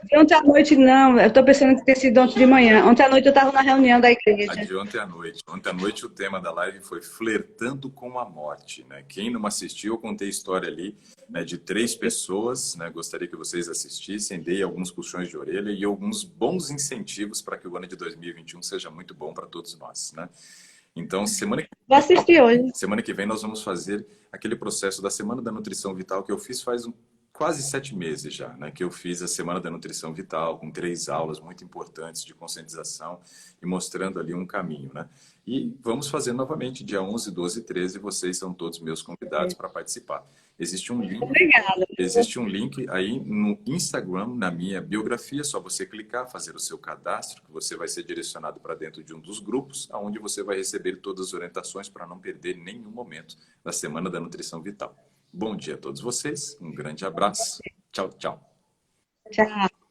de ontem à noite não. Eu estou pensando que ter sido ontem de manhã. Ontem à noite eu estava na reunião da A igreja. de ontem à noite. Ontem à noite o tema da live foi Flertando com a Morte, né? Quem não assistiu, eu contei a história ali, né, de 3 pessoas, né? Gostaria que vocês assistissem, dei alguns puxões de orelha e alguns bons incentivos para que o ano de 2021 seja muito bom para todos nós, né? Então, Vou assistir hoje. semana que vem nós vamos fazer aquele processo da Semana da Nutrição Vital que eu fiz faz quase 7 meses já, né? Que eu fiz a Semana da Nutrição Vital com 3 aulas muito importantes de conscientização e mostrando ali um caminho, né? E vamos fazer novamente dia 11, 12 e 13. Vocês são todos meus convidados para participar. Obrigada. Existe um link aí no Instagram, na minha biografia, só você clicar, fazer o seu cadastro, que você vai ser direcionado para dentro de um dos grupos, onde você vai receber todas as orientações para não perder nenhum momento da Semana da Nutrição Vital. Bom dia a todos vocês, um grande abraço. Tchau, tchau. Tchau.